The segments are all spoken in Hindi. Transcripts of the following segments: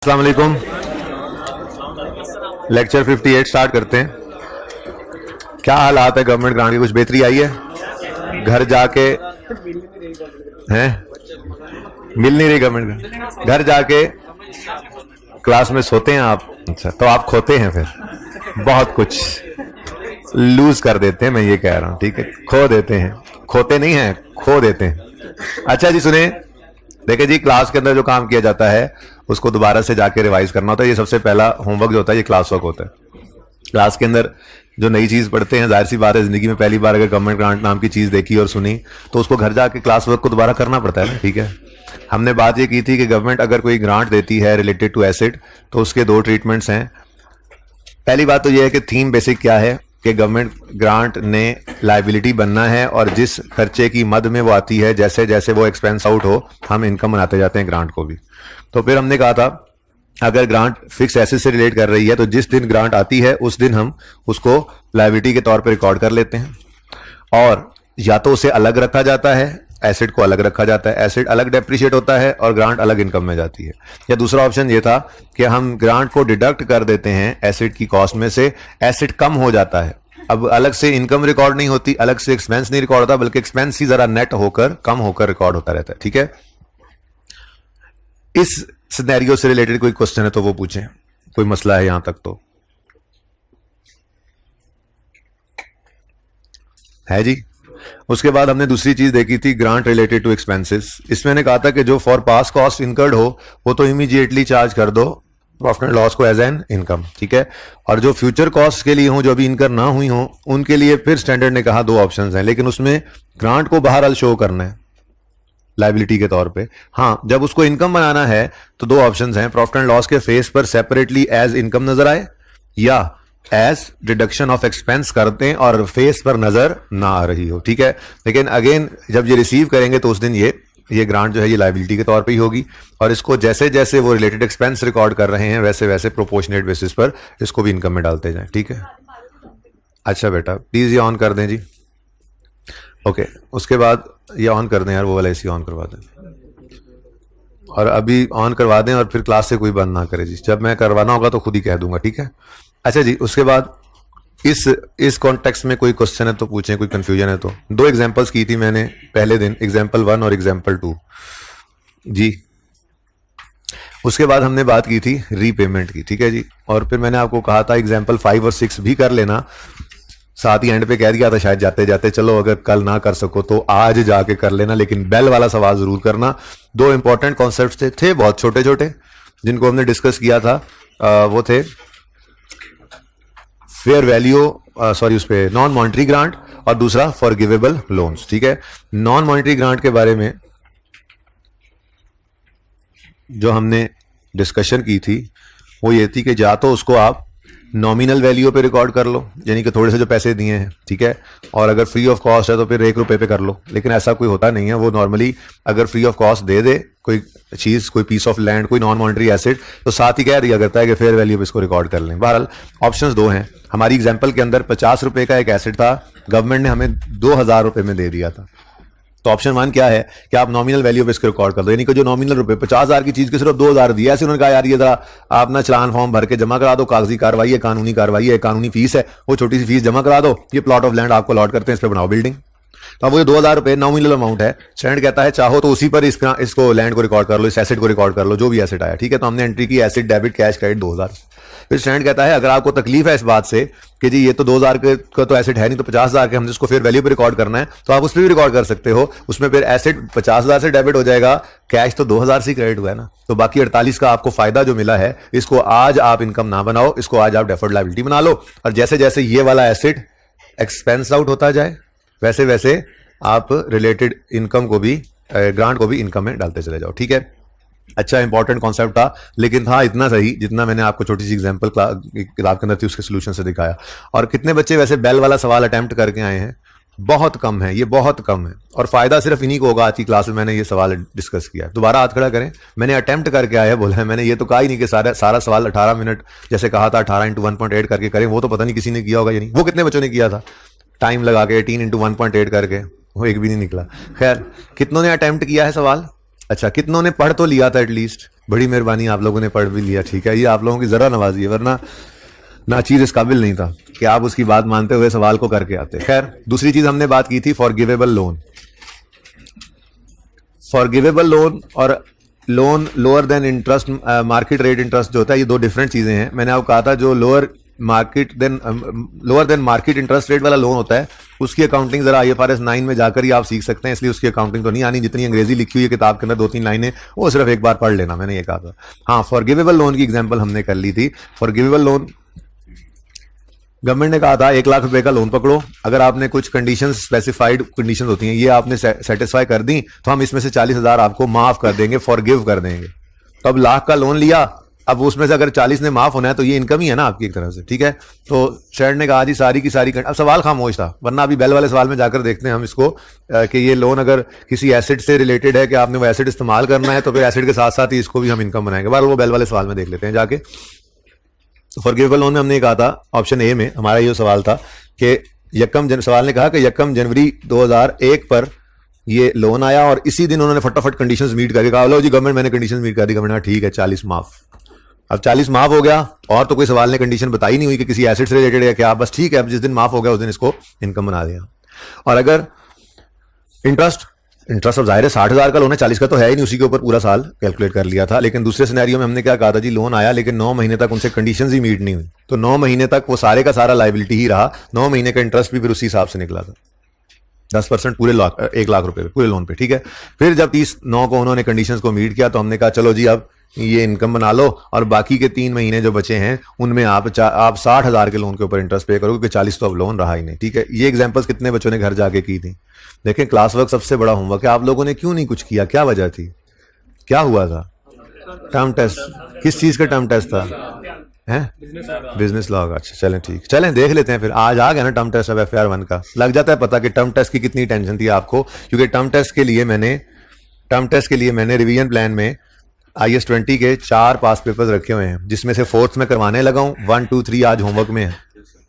अस्सलाम वालेकुम। लेक्चर 58 स्टार्ट करते हैं। क्या हालात है गवर्नमेंट ग्रांट की? कुछ बेहतरी आई है? घर जाके हैं मिल नहीं रही गवर्नमेंट ग्रांट? घर जाके क्लास में सोते हैं आप? अच्छा, तो आप खोते हैं फिर बहुत कुछ लूज कर देते हैं। मैं ये कह रहा हूं, ठीक है, खो देते हैं, खोते नहीं हैं, खो देते हैं। अच्छा जी सुने, देखिए जी, क्लास के अंदर जो काम किया जाता है उसको दोबारा से जाके रिवाइज करना होता है। ये सबसे पहला होमवर्क जो होता है ये क्लास वर्क होता है। क्लास के अंदर जो नई चीज पढ़ते हैं, जाहिर सी बात है, जिंदगी में पहली बार अगर गवर्नमेंट ग्रांट नाम की चीज देखी और सुनी तो उसको घर जाके क्लास वर्क को दोबारा करना पड़ता है ना, ठीक है। हमने बात ये की थी कि गवर्नमेंट अगर कोई ग्रांट देती है रिलेटेड टू एसिड तो उसके दो ट्रीटमेंट्स हैं। पहली बात तो यह है कि थीम बेसिक क्या है कि गवर्नमेंट ग्रांट ने लायबिलिटी बनना है और जिस खर्चे की मद में वो आती है, जैसे जैसे वो एक्सपेंस आउट हो, हम इनकम बनाते जाते हैं ग्रांट को भी। तो फिर हमने कहा था अगर ग्रांट फिक्स एसेट से रिलेट कर रही है तो जिस दिन ग्रांट आती है उस दिन हम उसको लायबिलिटी के तौर पर रिकॉर्ड कर लेते हैं, और या तो उसे अलग रखा जाता है, एसेट को अलग रखा जाता है, एसेट अलग डेप्रिशिएट होता है और ग्रांट अलग इनकम में जाती है। या दूसरा ऑप्शन ये था कि हम ग्रांट को डिडक्ट कर देते हैं एसेट की कॉस्ट में से, एसेट कम हो जाता है, अब अलग से इनकम रिकॉर्ड नहीं होती, अलग से एक्सपेंस नहीं रिकॉर्ड होता, बल्कि एक्सपेंस ही जरा नेट होकर कम होकर रिकॉर्ड होता रहता है, ठीक है। इस सिनेरियो से रिलेटेड कोई क्वेश्चन है तो वो पूछें, कोई मसला है यहां तक तो है जी। उसके बाद हमने दूसरी चीज देखी थी ग्रांट रिलेटेड टू एक्सपेंसेस। इसमें मैंने कहा था कि जो फॉर पास कॉस्ट इनकर्ड हो वो तो इमीडिएटली चार्ज कर दो प्रॉफिट एंड लॉस को एज एन इनकम, ठीक है। और जो फ्यूचर कॉस्ट के लिए हो, जो अभी इनकर ना हुई हो, उनके लिए फिर स्टैंडर्ड ने कहा दो ऑप्शंस हैं, लेकिन उसमें ग्रांट को बहरहाल शो करना है लायबिलिटी के तौर पे। हाँ, जब उसको इनकम बनाना है तो दो ऑप्शंस हैं, प्रॉफिट एंड लॉस के फेस पर सेपरेटली एज इनकम नजर आए या एज डिडक्शन ऑफ एक्सपेंस करते हैं और फेस पर नजर ना आ रही हो, ठीक है। लेकिन अगेन जब ये रिसीव करेंगे तो उस दिन ये ग्रांट जो है ये लायबिलिटी के तौर पे ही होगी, और इसको जैसे जैसे वो रिलेटेड एक्सपेंस रिकॉर्ड कर रहे हैं वैसे वैसे प्रोपोर्शनेट बेसिस पर इसको भी इनकम में डालते जाएं, ठीक है। अच्छा बेटा प्लीज ये ऑन कर दें जी, ओके। उसके बाद ये ऑन कर दें यार, वो वाला एसी ऑन करवा दें, और अभी ऑन करवा दें और फिर क्लास से कोई बंद ना करे जी, जब मैं करवाना होगा तो खुद ही कह दूंगा, ठीक है। अच्छा जी, उसके बाद इस कॉन्टेक्स्ट में कोई क्वेश्चन है तो पूछें, कोई कंफ्यूजन है तो। दो एग्जांपल्स की थी मैंने पहले दिन, एग्जांपल 1 और एग्जांपल 2 जी। उसके बाद हमने बात की थी रीपेमेंट की, ठीक है जी। और फिर मैंने आपको कहा था एग्जांपल 5 और 6 भी कर लेना, साथ ही एंड पे कह दिया था शायद जाते जाते, चलो अगर कल ना कर सको तो आज जाके कर लेना, लेकिन बेल वाला सवाल जरूर करना। दो इंपॉर्टेंट कॉन्सेप्ट थे बहुत छोटे छोटे जिनको हमने डिस्कस किया था, वो थे फेयर वैल्यू, सॉरी उस पे नॉन मॉनिटरी ग्रांट, और दूसरा फॉरगिवेबल लोन्स, ठीक है। नॉन मॉनिटरी ग्रांट के बारे में जो हमने डिस्कशन की थी वो ये थी कि या तो उसको आप नॉमिनल वैल्यू पे रिकॉर्ड कर लो, यानी कि थोड़े से जो पैसे दिए हैं, ठीक है, और अगर फ्री ऑफ कॉस्ट है तो फिर 1 रुपए पे कर लो, लेकिन ऐसा कोई होता नहीं है। वो नॉर्मली अगर फ्री ऑफ कॉस्ट दे कोई चीज, कोई पीस ऑफ लैंड, कोई नॉन मॉनिटरी एसेट, तो साथ ही कह दिया करता है कि फेयर वैल्यू पे इसको रिकॉर्ड कर लें। बहरहाल ऑप्शंस दो हैं। हमारी एग्जाम्पल के अंदर 50 रुपए का एक एसेट था, गवर्नमेंट ने हमें 2000 रुपए में दे दिया था, तो ऑप्शन 1 क्या है कि आप नॉमिनल वैल्यू पे इसको रिकॉर्ड कर दो, यानी कि जो नॉमिनल रुपए 50,000 की चीज के सिर्फ 2,000 दिया, ऐसे उन्होंने कहा यार ये जरा आप ना चलान फॉर्म भर के जमा करा दो, कागजी कार्रवाई है, कानूनी कार्रवाई है, कानूनी फीस है, वो छोटी सी फीस जमा करा दो, ये प्लॉट ऑफ लैंड आपको अलॉट करते हैं, इस पर बनाओ बिल्डिंग। तो अब वो 2,000 रुपए नॉमिनल अमाउंट है, स्टैंड कहता है चाहो तो उसी पर इसको लैंड को रिकॉर्ड कर लो, इस एसेट को रिकॉर्ड कर लो, जो भी एसेट आया, ठीक है। तो हमने एंट्री की एसेट डेबिट कैश क्रेडिट 2,000। फिर स्टैंड कहता है अगर आपको तकलीफ है इस बात से कि जी ये तो 2,000 का तो एसेट है नहीं, तो 50,000 के हमने इसको फेयर वैल्यू पे रिकॉर्ड करना है, तो आप उस पर भी रिकॉर्ड कर सकते हो। उसमें फिर एसेट 50,000 से डेबिट हो जाएगा, कैश तो 2,000 से क्रेडिट हुआ है ना, तो बाकी 48 का आपको फायदा जो मिला है, इसको आज आप इनकम ना बनाओ, इसको आज आप डेफर्ड लायबिलिटी बना लो, और जैसे जैसे ये वाला एसेट एक्सपेंस आउट होता जाए वैसे वैसे आप रिलेटेड इनकम को भी, ग्रांट को भी इनकम में डालते चले जाओ, ठीक है। अच्छा इंपॉर्टेंट कॉन्सेप्ट था, लेकिन था इतना सही जितना मैंने आपको छोटी सी एग्जांपल किताब के अंदर थी उसके सोल्यूशन से दिखाया। और कितने बच्चे वैसे बेल वाला सवाल अटेम्प्ट करके आए हैं? बहुत कम है, ये बहुत कम है, और फायदा सिर्फ इन्हीं को होगा। आज की क्लास में मैंने ये सवाल डिस्कस किया। दोबारा हाथ खड़ा करें, मैंने अटेम्प्ट करके आया बोला है, मैंने ये तो कहा ही नहीं कि सारा सवाल 18 मिनट जैसे कहा था 18 × 1.8 करके करें, वो तो पता नहीं किसी ने किया होगा या नहीं। वो कितने बच्चों ने किया था टाइम लगा के 18 × 1.8 करके? वो एक भी नहीं निकला। खैर कितनों ने अटेम्प्ट किया है सवाल? अच्छा, कितनों ने पढ़ तो लिया था एटलीस्ट, बड़ी मेहरबानी, आप लोगों ने पढ़ भी लिया, ठीक है, ये आप लोगों की जरा नवाजी है, वरना ना चीज इस काबिल नहीं था कि आप उसकी बात मानते हुए सवाल को करके आते। खैर, दूसरी चीज हमने बात की थी फॉरगिवेबल लोन। फॉरगिवेबल लोन और loan lower than interest, market rate interest जो होता है, ये दो डिफरेंट चीजें हैं। मैंने आपको कहा था जो lower than market interest rate वाला लोन होता है, उसकी अकाउंटिंग जरा IFRS 9 में जाकर ही आप सीख सकते हैं, इसलिए उसकी अकाउंटिंग तो नहीं आनी, जितनी अंग्रेजी लिखी हुई है किताब के अंदर 2-3 लाइनें, वो सिर्फ एक बार पढ़ लेना, मैंने ये कहा था। हाँ, फॉरगिवेबल लोन की एग्जांपल हमने कर ली थी। फॉरगिवेबल लोन, गवर्नमेंट ने कहा था 1 लाख रुपए का लोन पकड़ो, अगर आपने कुछ कंडीशंस, स्पेसिफाइड कंडीशंस होती हैं, ये आपने सेटिस्फाई कर दी तो हम इसमें से 40,000 आपको माफ कर देंगे, फॉरगिव कर देंगे। तो अब लाख का लोन लिया, अब उसमें से अगर 40 ने माफ होना है तो ये इनकम ही है ना आपकी एक तरह से, ठीक है। तो शेयर ने कहा जी सारी की सारी, अब सवाल खामोश था, वरना अभी बेल वाले सवाल में जाकर देखते हैं हम इसको कि ये लोन अगर किसी एसेट से रिलेटेड है कि आपने वो एसेट इस्तेमाल करना है, तो फिर एसेट के साथ साथ ही इसको भी हम इनकम बनाएंगे। बार वो बेल वाले सवाल में देख लेते हैं जाके। फॉरगिवेबल लोन में हमने कहा था, ऑप्शन ए में हमारा ये सवाल था कि सवाल ने कहा कि 1 जनवरी 2001 पर ये लोन आया और इसी दिन उन्होंने फटाफट कंडीशंस मीट करके कहा लो जी गवर्नमेंट, मैंने कंडीशंस मीट कर दी। गवर्नमेंट ठीक है, 40 माफ। अब 40 माफ हो गया और तो कोई सवाल ने कंडीशन बताई नहीं हुई कि किसी एसेट से रिलेटेड है क्या, बस ठीक है, अब जिस दिन माफ हो गया उस दिन इसको इनकम बना दिया। और अगर इंटरेस्ट अब जाहिर है 60,000 का लोन है, 40 का तो है ही नहीं, उसी के ऊपर पूरा साल कैलकुलेट कर लिया था। लेकिन दूसरे सिनेरियो में हमने क्या कहा था जी, लोन आया लेकिन 9 महीने तक उनसे कंडीशंस ही मीट नहीं हुई, तो 9 महीने तक वो सारे का सारा लायबिलिटी ही रहा, 9 महीने का इंटरेस्ट भी फिर उसी हिसाब से निकला था, 10% पूरे 1 लाख रुपए पूरे लोन पे, ठीक है। फिर जब 30/9 को उन्होंने कंडीशंस को मीट किया तो हमने कहा चलो जी अब ये इनकम बना लो और बाकी के 3 महीने जो बचे हैं उनमें आप 60,000 के लोन के ऊपर इंटरेस्ट पे करो, क्योंकि 40 तो अब लोन रहा ही नहीं, ठीक है। ये एग्जांपल्स कितने बच्चों ने घर जाके की थी। देखें, क्लास वर्क सबसे बड़ा होमवर्क है, आप लोगों ने क्यों नहीं कुछ किया, क्या वजह थी, क्या हुआ था? टर्म टेस्ट, किस चीज का टर्म टेस्ट था? बिजनेस लॉ का। अच्छा चलें ठीक, चलें देख लेते हैं फिर। आज आ गया ना टर्म टेस्ट अब FAR 1 का, लग जाता है पता कि टर्म टेस्ट की कितनी टेंशन थी आपको, क्योंकि टर्म टेस्ट के लिए मैंने रिवीजन प्लान में IS 20 के 4 पास पेपर्स रखे हुए हैं, जिसमें से 4th में करवाने लगा हूं, 1, 2, 3 आज होमवर्क में है,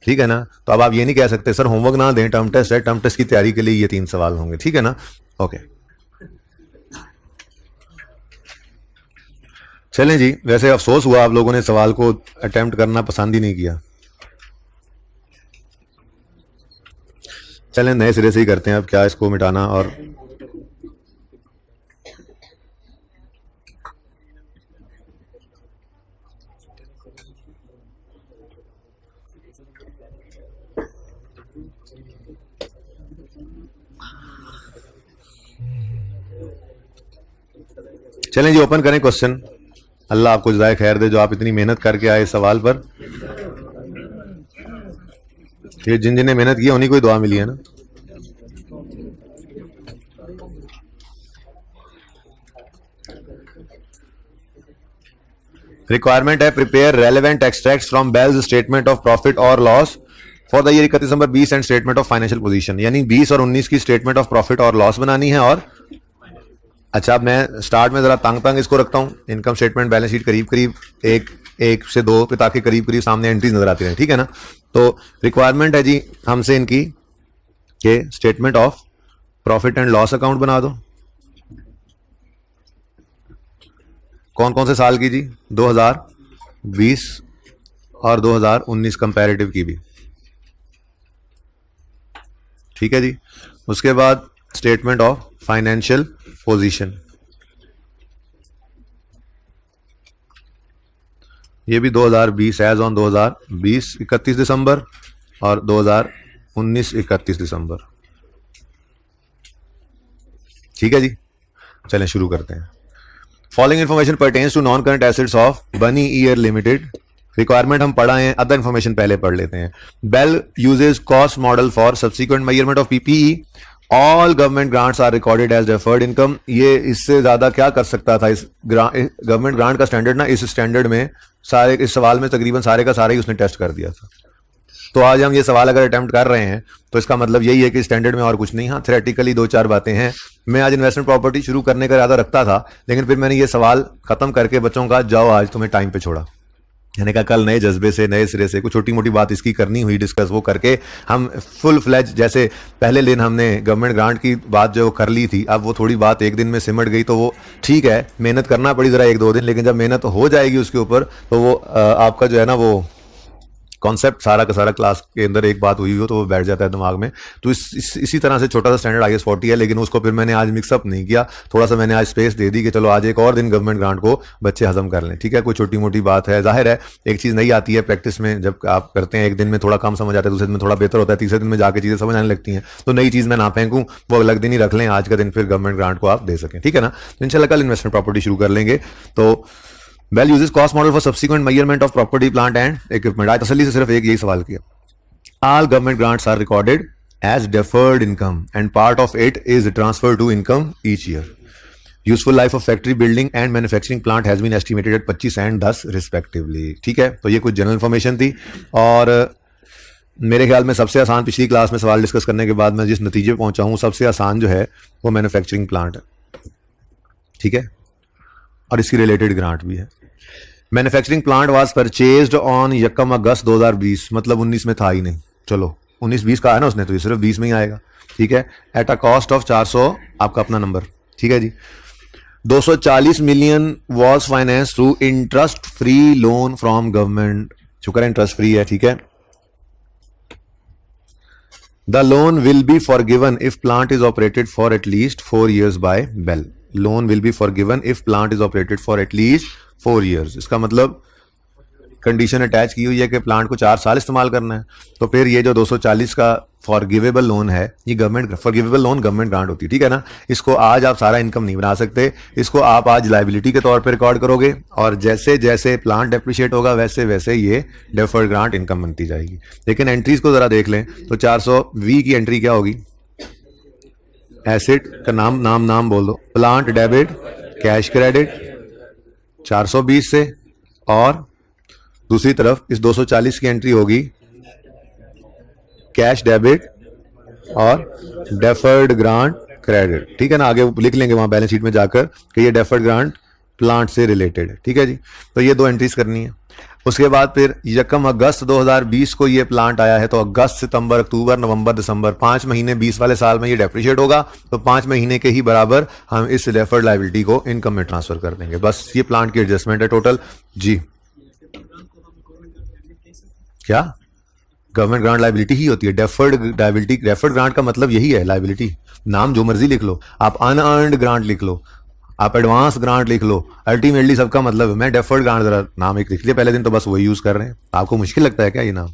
ठीक है ना। तो अब आप ये नहीं कह सकते सर होमवर्क ना दें, टर्म टेस्ट है, टर्म टेस्ट की तैयारी के लिए ये 3 सवाल होंगे, ठीक है ना। ओके चलें जी, वैसे अफसोस हुआ आप लोगों ने सवाल को अटेम्प्ट करना पसंद ही नहीं किया। चलें नए सिरे से ही करते हैं, अब क्या इसको मिटाना। और चलें जी ओपन करें क्वेश्चन। अल्लाह आपको जज़ाए खैर दे जो आप इतनी मेहनत करके आए इस सवाल पर, ये जिन जिन्हें मेहनत की उन्हीं को ही दुआ मिली है ना। रिक्वायरमेंट है prepare relevant extracts from Bell's statement of profit और loss for the year 31 December 20 and statement of financial position, यानी 20 और 19 की स्टेटमेंट ऑफ प्रॉफिट और लॉस बनानी है। और अच्छा, अब मैं स्टार्ट में जरा तंग इसको रखता हूं, इनकम स्टेटमेंट बैलेंस शीट करीब करीब 1 से 2 पे, ताकि करीब करीब सामने एंट्रीज नजर आती रहे, ठीक है ना। तो रिक्वायरमेंट है जी हमसे इनकी के statement of profit and loss account बना दो। कौन कौन से साल की जी? 2020 और 2019 कंपैरेटिव की भी, ठीक है जी। उसके बाद स्टेटमेंट ऑफ फाइनेंशियल पोजीशन, ये भी 2020 एज ऑन 2020 31 दिसंबर और 2019 31 दिसंबर, ठीक है जी। चलें शुरू करते हैं। Following information pertains to non current assets of बनी ईयर लिमिटेड। रिक्वायरमेंट हम पढ़ा है, अदर इन्फॉर्मेशन पहले पढ़ लेते हैं। Bell uses cost model for subsequent measurement of PPE, all government grants are recorded as deferred income. ये इससे ज्यादा क्या कर सकता था? इस गवर्नमेंट ग्रांट का स्टैंडर्ड ना, इस स्टैंडर्ड में सारे, इस सवाल में तकरीबन सारे का सारा ही उसने टेस्ट कर दिया था। तो आज हम ये सवाल अगर अटेम्प्ट कर रहे हैं तो इसका मतलब यही है कि स्टैंडर्ड में और कुछ नहीं। हाँ, थ्योरेटिकली 2-4 बातें हैं। मैं आज इन्वेस्टमेंट प्रॉपर्टी शुरू करने का इरादा रखता था, लेकिन फिर मैंने ये सवाल खत्म करके बच्चों का जाओ आज तुम्हें टाइम पे छोड़ा, मैंने कहा कल नए जज्बे से नए सिरे से कुछ छोटी मोटी बात इसकी करनी हुई डिस्कस, वो करके हम फुल फ्लैज, जैसे पहले दिन हमने गवर्नमेंट ग्रांट की बात जो कर ली थी, अब वो थोड़ी बात एक दिन में सिमट गई, तो वो ठीक है, मेहनत करना पड़ी ज़रा 1-2 दिन, लेकिन जब मेहनत हो जाएगी उसके ऊपर तो वो आपका जो है ना वो कॉन्सेप्ट सारा का सारा क्लास के अंदर एक बात हुई हो तो वो बैठ जाता है दिमाग में। तो इसी तरह से छोटा सा स्टैंडर्ड IAS 40 है, लेकिन उसको फिर मैंने आज मिक्सअप नहीं किया, थोड़ा सा मैंने आज स्पेस दे दी कि चलो आज एक और दिन गवर्नमेंट ग्रांट को बच्चे हजम कर लें, ठीक है। कोई छोटी मोटी बात है, जाहिर है एक चीज़ नहीं आती है प्रैक्टिस में, जब आप करते हैं एक दिन में थोड़ा कम समझ आता है, दूसरे दिन में थोड़ा बेहतर होता है, तीसरे दिन में जाके चीज़ें समझ आने लगती हैं, तो नई चीज़ मैं ना फेंकूँ, वो अलग दिन ही रख लें, आज का दिन फिर गवर्नमेंट ग्रांट को आप दे सकें, ठीक है ना। तो इंशाल्लाह कल इन्वेस्टमेंट प्रॉपर्टी शुरू कर लेंगे। तो Bell uses cost model for subsequent measurement of property, plant and equipment. आज तसल्ली से सिर्फ एक यही सवाल किया। All government grants are recorded as deferred income and part of it is transferred to income each year. Useful life of factory, building and manufacturing plant has been estimated at 25 and 10 respectively. ठीक है, तो ये कुछ जनरल इन्फॉर्मेशन थी, और मेरे ख्याल में सबसे आसान, पिछली क्लास में सवाल डिस्कस करने के बाद मैं जिस नतीजे पे पहुंचा हूँ, सबसे आसान जो है वो मैन्युफैक्चरिंग प्लांट है, ठीक है, और इसकी रिलेटेड ग्रांट भी है। Manufacturing plant was purchased on 1 अगस्त 2020, मतलब 19 में था ही नहीं, चलो 19-20 का है ना उसने, तो ये सिर्फ 20 में ही आएगा, ठीक है। एट अ कॉस्ट ऑफ 400, आपका अपना नंबर, ठीक है जी। 240 million was finance through interest free loan from government, शुक्र है इंटरेस्ट फ्री है, ठीक है। The loan will be forgiven if plant is operated for at least 4 years by Bell. Loan will be forgiven if plant is operated for at least 4 years। इसका मतलब कंडीशन अटैच की हुई है कि प्लांट को 4 साल इस्तेमाल करना है, तो फिर ये जो 240 का फॉरगिवेबल लोन है, ये government forgivable loan government grant होती है, ठीक है ना। इसको आज आप सारा इनकम नहीं बना सकते, इसको आप आज लायबिलिटी के तौर पे रिकॉर्ड करोगे, और जैसे जैसे प्लांट डेप्रिशिएट होगा वैसे वैसे ये डेफर्ड ग्रांट इनकम बनती जाएगी। लेकिन एंट्रीज को जरा देख लें, तो 420 की एंट्री क्या होगी, एसेट का नाम बोल दो, प्लांट डेबिट कैश क्रेडिट 420 से, और दूसरी तरफ इस 240 की एंट्री होगी कैश डेबिट और डेफर्ड ग्रांट क्रेडिट, ठीक है ना। आगे लिख लेंगे वहां बैलेंस शीट में जाकर कि ये डेफर्ड ग्रांट प्लांट से रिलेटेड है, ठीक है जी। तो ये 2 एंट्रीज करनी है। उसके बाद फिर 1 अगस्त 2020 को ये प्लांट आया है, तो अगस्त, सितंबर, अक्टूबर, नवंबर, दिसंबर 5 महीने 20 वाले साल में ये डेप्रिशिएट होगा, तो 5 महीने के ही बराबर हम इस डेफर्ड लायबिलिटी को इनकम में ट्रांसफर कर देंगे। बस ये प्लांट की एडजस्टमेंट है टोटल जी। क्या गवर्नमेंट ग्रांट लायबिलिटी ही होती है, डेफर्ड लायबिलिटी। डेफर्ड ग्रांट का मतलब यही है, लायबिलिटी। नाम जो मर्जी लिख लो, आप अनअर्न्ड ग्रांट लिख लो, आप एडवांस ग्रांट लिख लो, अल्टीमेटली सबका मतलब है। मैं डेफर्ड ग्रांट, जरा नाम एक लिख लिया पहले दिन, तो बस वही यूज कर रहे हैं। आपको मुश्किल लगता है क्या ये नाम,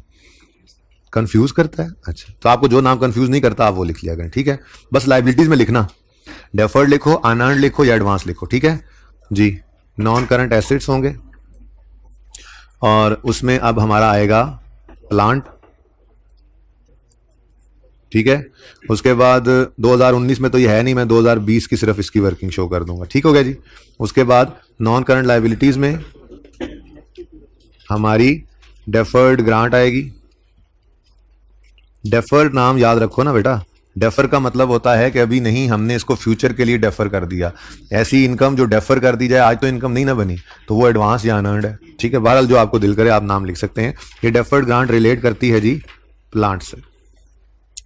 कंफ्यूज करता है? अच्छा, तो आपको जो नाम कंफ्यूज नहीं करता आप वो लिख लिया करें, ठीक है। बस लायबिलिटीज में लिखना, डेफर्ड लिखो, अनअर्न्ड लिखो या एडवांस लिखो, ठीक है जी। नॉन करंट एसेट्स होंगे, और उसमें अब हमारा आएगा प्लांट, ठीक है। उसके बाद 2019 में तो ये है नहीं, मैं 2020 की सिर्फ इसकी वर्किंग शो कर दूंगा, ठीक हो गया जी। उसके बाद नॉन करंट लायबिलिटीज में हमारी डेफर्ड ग्रांट आएगी। डेफर्ड नाम याद रखो ना बेटा, डेफर का मतलब होता है कि अभी नहीं, हमने इसको फ्यूचर के लिए डेफर कर दिया। ऐसी इनकम जो डेफर कर दी जाए, आज तो इनकम नहीं ना बनी, तो वो एडवांस या अनअर्न्ड है, ठीक है। बहरहाल जो आपको दिल करे आप नाम लिख सकते हैं। ये डेफर्ड ग्रांट रिलेट करती है जी प्लांट से,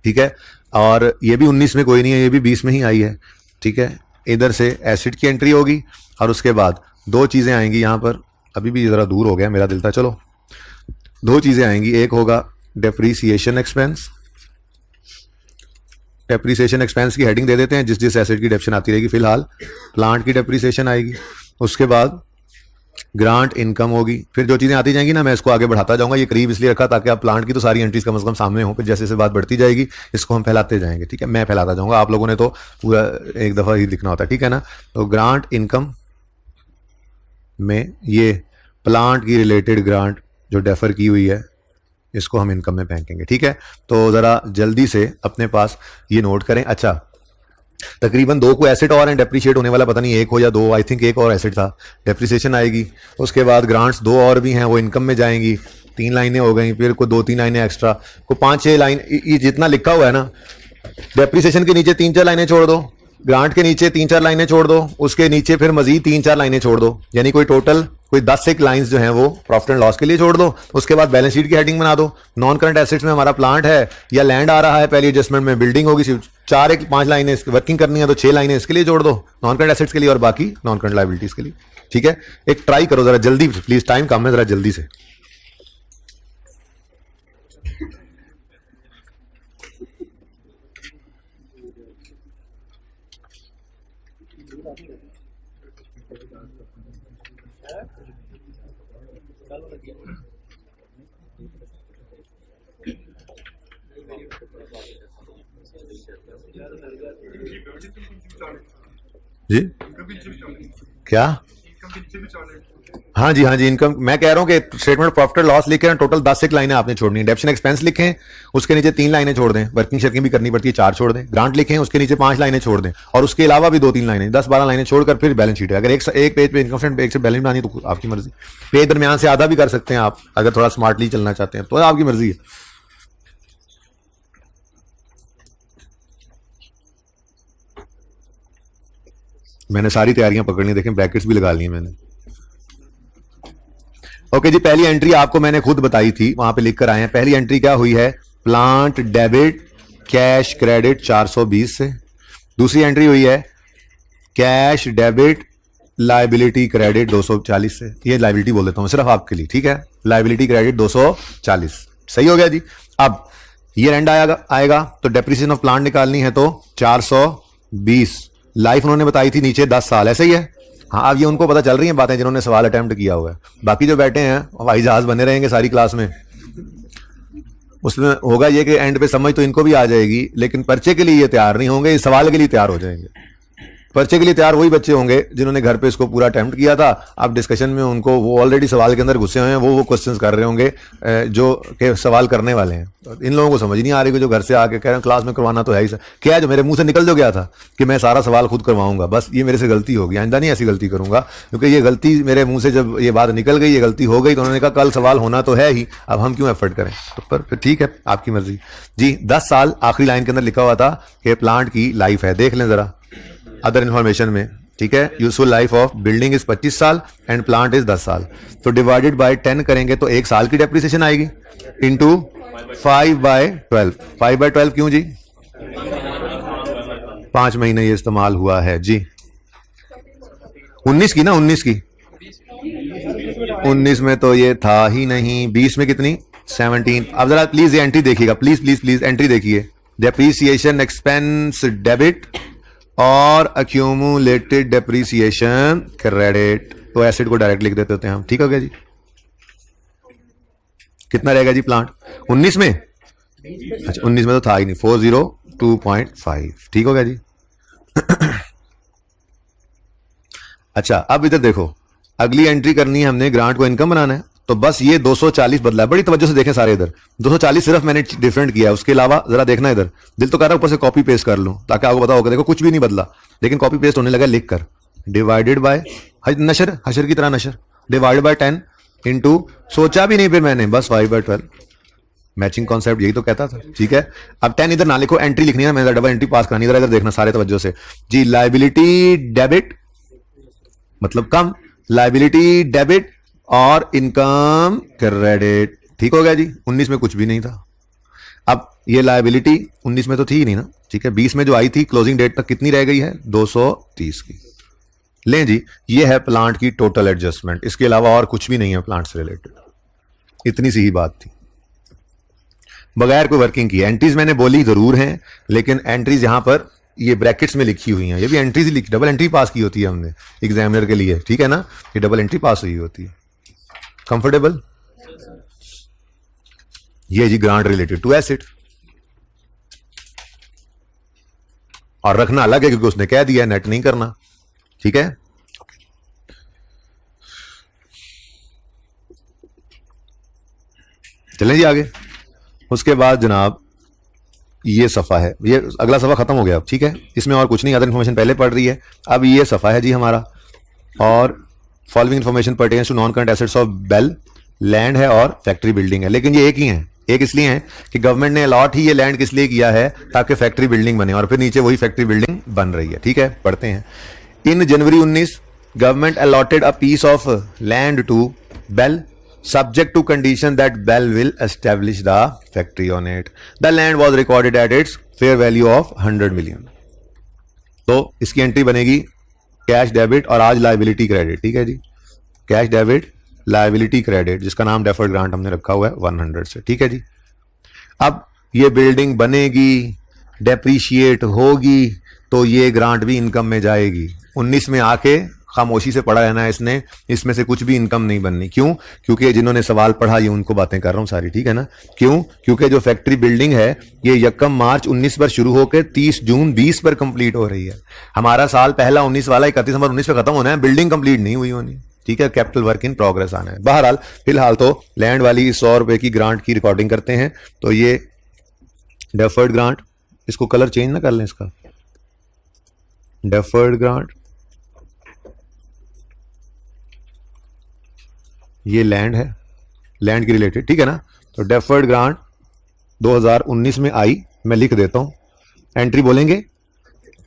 ठीक है। और ये भी 19 में कोई नहीं है, ये भी 20 में ही आई है, ठीक है। इधर से एसिड की एंट्री होगी, और उसके बाद 2 चीजें आएंगी यहाँ पर। अभी भी जरा दूर हो गया, मेरा दिल था, चलो 2 चीजें आएंगी। एक होगा डेप्रीसिएशन एक्सपेंस। डेप्रीसिएशन एक्सपेंस की हेडिंग दे देते हैं, जिस जिस एसेट की डेप्शन आती रहेगी। फिलहाल प्लांट की डेप्रीसिएशन आएगी, उसके बाद ग्रांट इनकम होगी। फिर जो चीजें आती जाएंगी ना, मैं इसको आगे बढ़ाता जाऊंगा। ये करीब इसलिए रखा ताकि आप प्लांट की तो सारी एंट्रीज कम से कम सामने हो, फिर जैसे जैसे बात बढ़ती जाएगी इसको हम फैलाते जाएंगे, ठीक है। मैं फैलाता जाऊंगा, आप लोगों ने तो पूरा एक दफा ही लिखना होता है, ठीक है ना। तो ग्रांट इनकम में ये प्लांट की रिलेटेड ग्रांट जो डेफर की हुई है, इसको हम इनकम में फेंकेंगे, ठीक है। तो जरा जल्दी से अपने पास ये नोट करें। अच्छा, तकरीबन 2 को एसेट और हैं डेप्रिशिएट होने वाला, पता नहीं 1 हो या 2, आई थिंक 1 और एसेट था। डेप्रिसिएशन आएगी, उसके बाद ग्रांट्स 2 और भी हैं, वो इनकम में जाएंगी। 3 लाइनें हो गई, फिर को 2-3 लाइनें एक्स्ट्रा, को 5-6 लाइन, ये जितना लिखा हुआ है ना, डेप्रिसिएशन के नीचे 3-4 लाइनें छोड़ दो, ग्रांट के नीचे 3-4 लाइनें छोड़ दो, उसके नीचे फिर मजीद 3-4 लाइनें छोड़ दो, यानी कोई टोटल कोई 10 एक लाइंस जो हैं वो प्रॉफिट एंड लॉस के लिए छोड़ दो, उसके बाद बैलेंस शीट की हेडिंग बना दो। नॉन करंट एसेट्स में हमारा प्लांट है या लैंड आ रहा है, पहली एडजस्टमेंट में बिल्डिंग होगी, सिर्फ 4-5 लाइनें वर्किंग करनी है तो 6 लाइनें इसके लिए जोड़ दो नॉन करंट एसेट्स के लिए और बाकी नॉन करंट लायबिलिटीज के लिए। ठीक है, एक ट्राई करो जरा जल्दी प्लीज, टाइम कम है, जरा जल्दी से। जी क्या? हाँ जी इनकम मैं कह रहा हूं कि स्टेटमेंट प्रॉफिट और लॉस लिखे टोटल 10 एक लाइनें आपने छोड़नी है। डेप्शन एक्सपेंस लिखें, उसके नीचे 3 लाइनें छोड़ दें, वर्किंग शर्किंग भी करनी पड़ती है 4 छोड़ दें। ग्रांट लिखें, उसके नीचे 5 लाइनें छोड़ दें और उसके अलावा भी 2-3 लाइनें, 10-12 लाइनें छोड़कर फिर बैलेंस शीट है। अगर एक पेज पे इनकम स्टेटमेंट एक से बैलेंस बनानी तो आपकी मर्जी, पेज दरमियान से आधा भी कर सकते हैं आप, अगर थोड़ा स्मार्टली चलना चाहते हैं तो आपकी मर्जी है। मैंने सारी तैयारियां पकड़ ली, देखें ब्रैकेट्स भी लगा ली मैंने। ओके जी, पहली एंट्री आपको मैंने खुद बताई थी, वहां पे लिख कर आए हैं। पहली एंट्री क्या हुई है? प्लांट डेबिट कैश क्रेडिट 420 से। दूसरी एंट्री हुई है कैश डेबिट लायबिलिटी क्रेडिट 240 से। ये लायबिलिटी बोल देता हूं सिर्फ आपके लिए, ठीक है? लायबिलिटी क्रेडिट 240, सही हो गया जी। अब ये एंड आएगा तो डेप्रिसिएशन ऑफ प्लांट निकालनी है तो 420। लाइफ उन्होंने बताई थी नीचे 10 साल, ऐसे ही है। हाँ, अब ये उनको पता चल रही हैं बातें जिन्होंने सवाल अटेम्प्ट किया हुआ है। बाकी जो बैठे हैं हवाई जहाज बने रहेंगे सारी क्लास में, उसमें होगा ये कि एंड पे समझ तो इनको भी आ जाएगी, लेकिन पर्चे के लिए ये तैयार नहीं होंगे, इस सवाल के लिए तैयार हो जाएंगे। पर्चे के लिए तैयार वही बच्चे होंगे जिन्होंने घर पे इसको पूरा अटेम्प्ट किया था। अब डिस्कशन में उनको वो ऑलरेडी सवाल के अंदर घुसे हुए हैं, वो क्वेश्चंस कर रहे होंगे जो के सवाल करने वाले हैं। इन लोगों को समझ नहीं आ रही कि जो घर से आके कह रहे हैं क्लास में करवाना तो है ही, क्या है जो मेरे मुंह से निकल जो गया था कि मैं सारा सवाल खुद करवाऊंगा, बस ये मेरे से गलती होगी, आइंदा नहीं ऐसी गलती करूंगा। क्योंकि ये गलती मेरे मुंह से जब ये बात निकल गई, ये गलती हो गई, तो उन्होंने कहा कल सवाल होना तो है ही, अब हम क्यों एफर्ट करें। तो पर फिर ठीक है, आपकी मर्जी जी। 10 साल आखिरी लाइन के अंदर लिखा हुआ था कि प्लांट की लाइफ है, देख लें जरा अदर इंफॉर्मेशन में, ठीक है? Useful life of building is 25 साल एंड प्लांट इज 10 साल। तो डिवाइडेड बाय 10 करेंगे तो 1 साल की डेप्रिसिएशन आएगी इनटू 5/12। 5/12 क्यों जी? 5 महीने ये इस्तेमाल हुआ है जी। 19 की ना, 19 की, 19 में तो ये था ही नहीं। 20 में कितनी? 17। अब जरा प्लीज ये एंट्री देखिएगा, प्लीज प्लीज प्लीज एंट्री देखिए। डेप्रिसिएशन एक्सपेंस डेबिट और अक्यूमुलेटेड डेप्रिसिएशन क्रेडिट, तो एसिड को डायरेक्ट लिख देते होते हैं हम, ठीक हो गया जी। कितना रहेगा जी प्लांट 19 में? अच्छा 19 में तो था ही नहीं, 402.5, ठीक हो गया जी। अच्छा अब इधर देखो, अगली एंट्री करनी है हमने, ग्रांट को इनकम बनाना है, तो बस ये 240 बदला है। बड़ी तवज्जो से देखें सारे, इधर 240 सिर्फ मैंने डिफरेंट किया है, उसके अलावा जरा देखना इधर, दिल तो कर रहा है ऊपर से कॉपी पेस्ट कर लूं ताकि आपको पता होगा। देखो कुछ भी नहीं बदला, लेकिन कॉपी पेस्ट होने लगा लिख कर। डिवाइडेड बाय नशर, हशर की तरह नशर, डिवाइडेड बाय 10 इंटू, सोचा भी नहीं फिर मैंने, बस 5/12। मैचिंग कॉन्सेप्ट यही तो कहता था, ठीक है? अब 10 इधर ना लिखो, एंट्री लिखनी है, मैंने डबल एंट्री पास करनी है। इधर देखना सारे तवज्जो से जी। लायबिलिटी डेबिट मतलब कम, लायबिलिटी डेबिट और इनकम क्रेडिट, ठीक हो गया जी। 19 में कुछ भी नहीं था। अब ये लायबिलिटी 19 में तो थी ही नहीं ना, ठीक है? 20 में जो आई थी क्लोजिंग डेट तक कितनी रह गई है? 230 की। लें जी, ये है प्लांट की टोटल एडजस्टमेंट, इसके अलावा और कुछ भी नहीं है प्लांट से रिलेटेड। इतनी सी ही बात थी, बगैर कोई वर्किंग की। एंट्रीज मैंने बोली जरूर हैं, लेकिन एंट्रीज यहां पर ये ब्रैकेट्स में लिखी हुई हैं, ये भी एंट्रीज लिखी, डबल एंट्री पास की होती है हमने एग्जामिनर के लिए, ठीक है ना? ये डबल एंट्री पास हुई होती है। कंफर्टेबल? ये जी ग्रांट रिलेटेड टू एसेट, और रखना अलग है क्योंकि उसने कह दिया नेट नहीं करना, ठीक है? चलें जी आगे। उसके बाद जनाब ये सफा है, ये अगला सफा खत्म हो गया अब, ठीक है? इसमें और कुछ नहीं, अदर इन्फॉर्मेशन पहले पढ़ रही है। अब ये सफा है जी हमारा, और following information pertains to non current assets of Bell, land है और फैक्ट्री बिल्डिंग है। लेकिन ये एक ही है, एक इसलिए है कि गवर्नमेंट ने अलॉट ही ये लैंड किस लिए किया है, ताकि फैक्ट्री बिल्डिंग बने, और फिर नीचे वही फैक्ट्री बिल्डिंग बन रही है, ठीक है? पढ़ते हैं। In January 19 government allotted a piece of land to Bell subject to condition that Bell will establish the factory on it. The land was recorded at its fair value of 100 million. तो इसकी एंट्री बनेगी कैश डेबिट और आज लाइबिलिटी क्रेडिट, ठीक है जी, कैश डेबिट लाइबिलिटी क्रेडिट, जिसका नाम डेफर्ड ग्रांट हमने रखा हुआ है 100 से, ठीक है जी। अब ये बिल्डिंग बनेगी, डेप्रीशिएट होगी, तो ये ग्रांट भी इनकम में जाएगी। 19 में आके खामोशी से पढ़ा रहना है इसने, इसमें से कुछ भी इनकम नहीं बननी। क्यों? क्योंकि जिन्होंने सवाल पढ़ा ये उनको बातें कर रहा हूं सारी, ठीक है ना। क्यों? क्योंकि जो फैक्ट्री बिल्डिंग है ये 1 मार्च 19 पर शुरू होकर 30 जून 20 पर कंप्लीट हो रही है। हमारा साल पहला 19 वाला 31 दिसंबर 19 पे खत्म होना है, बिल्डिंग कंप्लीट नहीं हुई होनी, ठीक है। कैपिटल वर्क इन प्रोग्रेस आना है। बहरहाल फिलहाल तो लैंड वाली 100 रुपए की ग्रांट की रिकॉर्डिंग करते हैं। तो ये डेफर्ड ग्रांट, इसको कलर चेंज ना कर लें इसका, डेफर्ड ग्रांट, ये लैंड है, लैंड की रिलेटेड, ठीक है ना। तो डेफर्ड ग्रांट 2019 में आई, मैं लिख देता हूं। एंट्री बोलेंगे,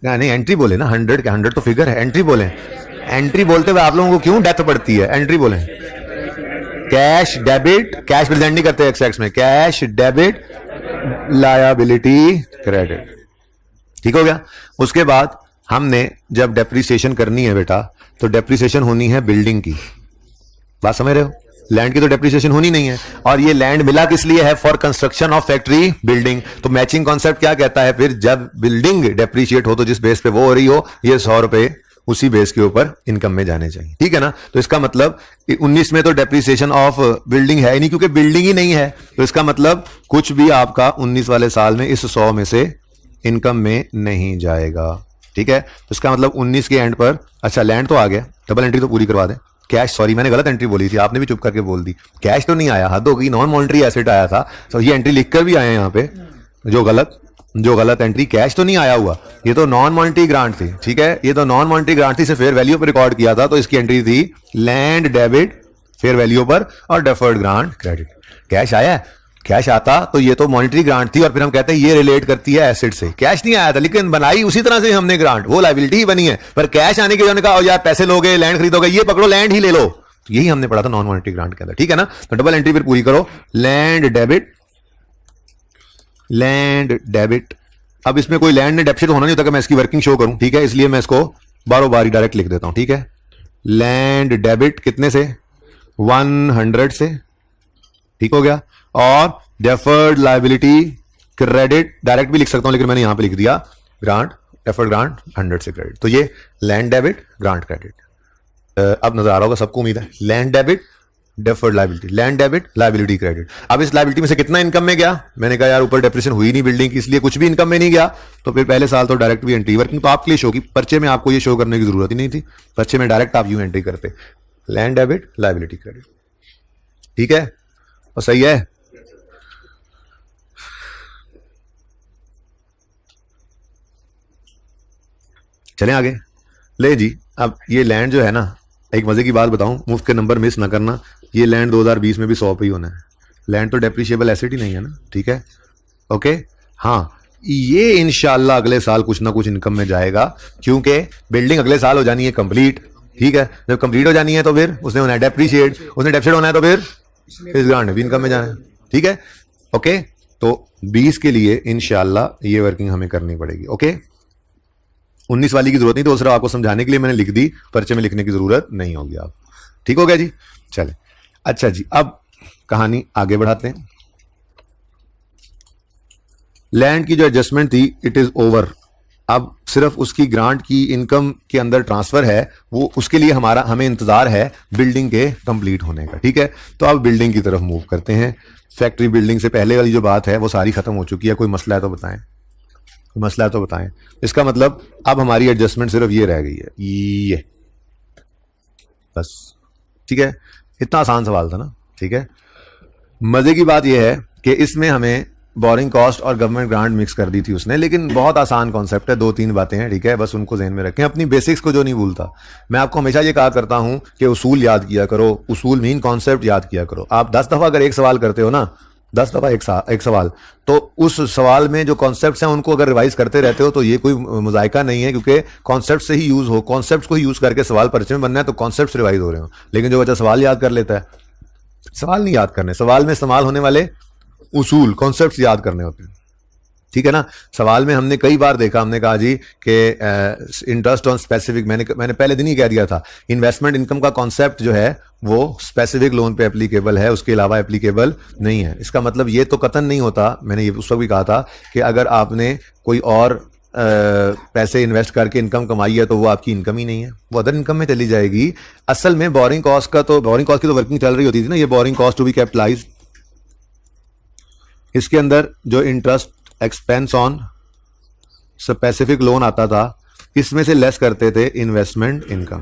नहीं एंट्री बोले ना, 100 के 100 तो फिगर है, एंट्री बोले। एंट्री बोलते हुए आप लोगों को क्यों डेथ पड़ती है? एंट्री बोले। कैश डेबिट, कैश प्रेजेंट नहीं करते एक्स में, कैश डेबिट लायबिलिटी क्रेडिट, ठीक हो गया। उसके बाद हमने जब डेप्रिसिएशन करनी है बेटा, तो डेप्रिसिएशन होनी है बिल्डिंग की, बात समझ रहे हो। लैंड की तो डेप्रिसिएशन होनी नहीं है, और ये लैंड मिला किस लिए है? For construction of factory building. तो मैचिंग कॉन्सेप्ट क्या कहता है फिर? जब बिल्डिंग डेप्रिशिएट हो तो जिस बेस पे वो हो रही हो, ये 100 रुपए उसी बेस के ऊपर इनकम में जाने चाहिए, ठीक है ना। तो इसका मतलब 19 में तो डेप्रिसिएशन ऑफ बिल्डिंग है ही नहीं, क्योंकि बिल्डिंग ही नहीं है। तो इसका मतलब कुछ भी आपका 19 वाले साल में इस 100 में से इनकम में नहीं जाएगा, ठीक है। तो इसका मतलब 19 के एंड पर, अच्छा लैंड तो आ गया, डबल एंट्री तो पूरी करवा दें। कैश, सॉरी मैंने गलत एंट्री बोली थी, आपने भी चुप करके बोल दी। कैश तो नहीं आया, हद हो गई, नॉन मॉनिटरी एसेट आया था। तो ये एंट्री लिखकर भी आए यहाँ पे, जो गलत एंट्री, कैश तो नहीं आया हुआ, ये तो नॉन मॉनिटरी ग्रांट थी, ठीक है। ये तो नॉन मॉनिटरी ग्रांट थी, इसे फेयर वैल्यू पर रिकॉर्ड किया था, तो इसकी एंट्री थी लैंड डेबिट फेयर वैल्यू पर और डेफर्ड ग्रांट क्रेडिट। कैश आया है, कैश आता तो ये तो मॉनिटरी ग्रांट थी, और फिर हम कहते हैं ये रिलेट करती है एसेट से। कैश नहीं आया था, लेकिन बनाई उसी तरह से हमने ग्रांट, वो लायबिलिटी ही बनी है। पर कैश आने के लिए कहा यार पैसे लोगे, लैंड खरीदोगे, ये पकड़ो लैंड ही ले लो, तो यही हमने पढ़ा था नॉन मॉनिटरी ग्रांट के अंदर, ठीक है ना। तो डबल एंट्री फिर पूरी करो, लैंड डेबिट, लैंड डेबिट। अब इसमें कोई लैंड ने डेप्सिट होना नहीं होता कि मैं इसकी वर्किंग शो करूं, ठीक है, इसलिए मैं इसको बारो बारी डायरेक्ट लिख देता हूं, ठीक है। लैंड डेबिट कितने से? 100 से, ठीक हो गया। और डेफर्ड लायबिलिटी क्रेडिट डायरेक्ट भी लिख सकता हूं, लेकिन मैंने यहां पे लिख दिया ग्रांट, डेफर्ड ग्रांट 100 से क्रेडिट। तो ये लैंड डेबिट ग्रांट क्रेडिट। अब नजर आ रहा होगा सबको, उम्मीद है। Land debit deferred liability, land debit liability credit. अब इस लायबिलिटी में से कितना इनकम में गया? मैंने कहा यार ऊपर डेप्रिसिएशन हुई नहीं बिल्डिंग की, इसलिए कुछ भी इनकम में नहीं गया। तो फिर पहले साल तो डायरेक्ट भी एंट्री, वर्किंग तो आपके लिए शो की, पर्चे में आपको ये शो करने की जरूरत ही नहीं थी, पर्चे में डायरेक्ट आप यूं एंट्री करते, लैंड डेबिट लायबिलिटी क्रेडिट, ठीक है। और सही है। चलें आगे। ले जी, अब ये लैंड जो है ना, एक मजे की बात बताऊं, मुफ्त के नंबर मिस ना करना, ये लैंड 2020 में भी 100 पे ही होना है। लैंड तो डेप्रिशिएबल एसेट ही नहीं है ना, ठीक है, ओके। हाँ, ये इंशाल्लाह अगले साल कुछ ना कुछ इनकम में जाएगा, क्योंकि बिल्डिंग अगले साल हो जानी है कंप्लीट, ठीक है। जब कंप्लीट हो जानी है तो फिर उसने होना है डेप्रिशिएट, उसने डेप्रिशिएट होना है तो फिर इस ग्रांट भी इनकम में जाना है, ठीक है, ओके। तो 20 के लिए इंशाल्लाह ये वर्किंग हमें करनी पड़ेगी, ओके। 19 वाली की जरूरत नहीं, तो सिर्फ आपको समझाने के लिए मैंने लिख दी, पर्चे में लिखने की जरूरत नहीं होगी आप, ठीक हो गया जी। चले, अच्छा जी, अब कहानी आगे बढ़ाते हैं। लैंड की जो एडजस्टमेंट थी इट इज ओवर, अब सिर्फ उसकी ग्रांट की इनकम के अंदर ट्रांसफर है, वो उसके लिए हमें इंतजार है बिल्डिंग के कंप्लीट होने का, ठीक है। तो अब बिल्डिंग की तरफ मूव करते हैं। फैक्ट्री बिल्डिंग से पहले वाली जो बात है वो सारी खत्म हो चुकी है। कोई मसला है तो बताएं, कोई मसला है तो बताएं। इसका मतलब अब हमारी एडजस्टमेंट सिर्फ ये रह गई है, ये बस, ठीक है। इतना आसान सवाल था ना, ठीक है। मजे की बात यह है कि इसमें हमें बोरिंग कॉस्ट और गवर्नमेंट ग्रांट मिक्स कर दी थी उसने, लेकिन बहुत आसान कॉन्सेप्ट है, 2-3 बातें हैं, ठीक है, बस उनको ज़हन में रखें। अपनी बेसिक्स को जो नहीं भूलता, मैं आपको हमेशा ये कहा करता हूं कि उसूल याद किया करो, उसूल मीन कॉन्सेप्ट याद किया करो। आप 10 दफा अगर एक सवाल करते हो ना, 10 दफा एक सवाल, तो उस सवाल में जो कॉन्सेप्ट्स हैं उनको अगर रिवाइज करते रहते हो तो ये कोई मुजायका नहीं है, क्योंकि कॉन्सेप्ट से ही यूज हो, कॉन्सेप्ट को ही यूज करके सवाल परिचय में बनना है तो कॉन्सेप्ट रिवाइज हो रहे हो। लेकिन जो बच्चा सवाल याद कर लेता है, सवाल नहीं याद करने, सवाल में इस्तेमाल होने वाले उसूल कॉन्सेप्ट्स याद करने होते हैं, ठीक है ना। सवाल में हमने कई बार देखा, हमने कहा जी कि इंटरेस्ट ऑन स्पेसिफिक, मैंने पहले दिन ही कह दिया था, इन्वेस्टमेंट इनकम का कॉन्सेप्ट जो है वो स्पेसिफिक लोन पे एप्लीकेबल है, उसके अलावा एप्लीकेबल नहीं है। इसका मतलब ये तो कतन नहीं होता, मैंने ये उस वक्त भी कहा था कि अगर आपने कोई और पैसे इन्वेस्ट करके इनकम कमाई है तो वो आपकी इनकम ही नहीं है, वो अदर इनकम में चली जाएगी। असल में बोरिंग कॉस्ट की तो वर्किंग चल रही होती थी ना, ये boring cost to be capitalised, इसके अंदर जो interest expense on specific loan आता था, इसमें से लेस करते थे इन्वेस्टमेंट इनकम।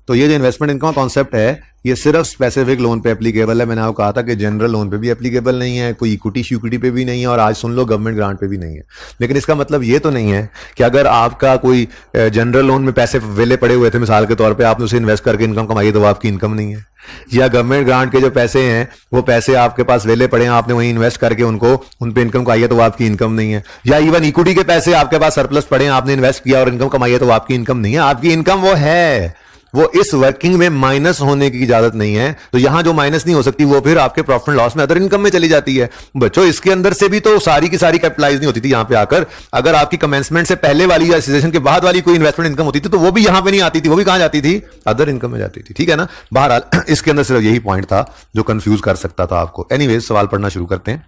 तो ये जो इन्वेस्टमेंट इनकम कॉन्सेप्ट है ये सिर्फ स्पेसिफिक लोन पे एप्लीकेबल है। मैंने आपको कहा था कि जनरल लोन पे भी एप्लीकेबल नहीं है, कोई इक्विटी पे भी नहीं है, और आज सुन लो गवर्नमेंट ग्रांट पे भी नहीं है। लेकिन इसका मतलब ये तो नहीं है कि अगर आपका कोई जनरल लोन में पैसे वेले पड़े हुए थे, मिसाल के तौर पे आपने उसे इन्वेस्ट करके इनकम कमाई तो वो आपकी इनकम नहीं है, या गवर्नमेंट ग्रांट के जो पैसे हैं वो पैसे आपके पास वेले पड़े हैं, आपने वहीं इन्वेस्ट करके उन पे इनकम कमाई है तो वो आपकी इनकम नहीं है, या इवन इक्विटी के पैसे आपके पास सरप्लस पड़े हैं, आपने इन्वेस्ट किया और इनकम कमाई है तो वो आपकी इनकम नहीं है। आपकी इनकम वो है, वो इस वर्किंग में माइनस होने की इजाजत नहीं है। तो यहां जो माइनस नहीं हो सकती वो फिर आपके प्रॉफिट लॉस में अदर इनकम में चली जाती है। बच्चों इसके अंदर से भी तो सारी की सारी कैपिटलाइज नहीं होती थी यहां पे आकर। अगर आपकी कमेंसमेंट से पहले वाली या सीजन के बाद वाली कोई इन्वेस्टमेंट इनकम होती थी तो वो भी यहां पे नहीं आती थी, वो भी कहां जाती थी, अदर इनकम में जाती थी, ठीक है ना। बहरहाल इसके अंदर सिर्फ यही पॉइंट था जो कंफ्यूज कर सकता था आपको। एनीवेज सवाल पढ़ना शुरू करते हैं।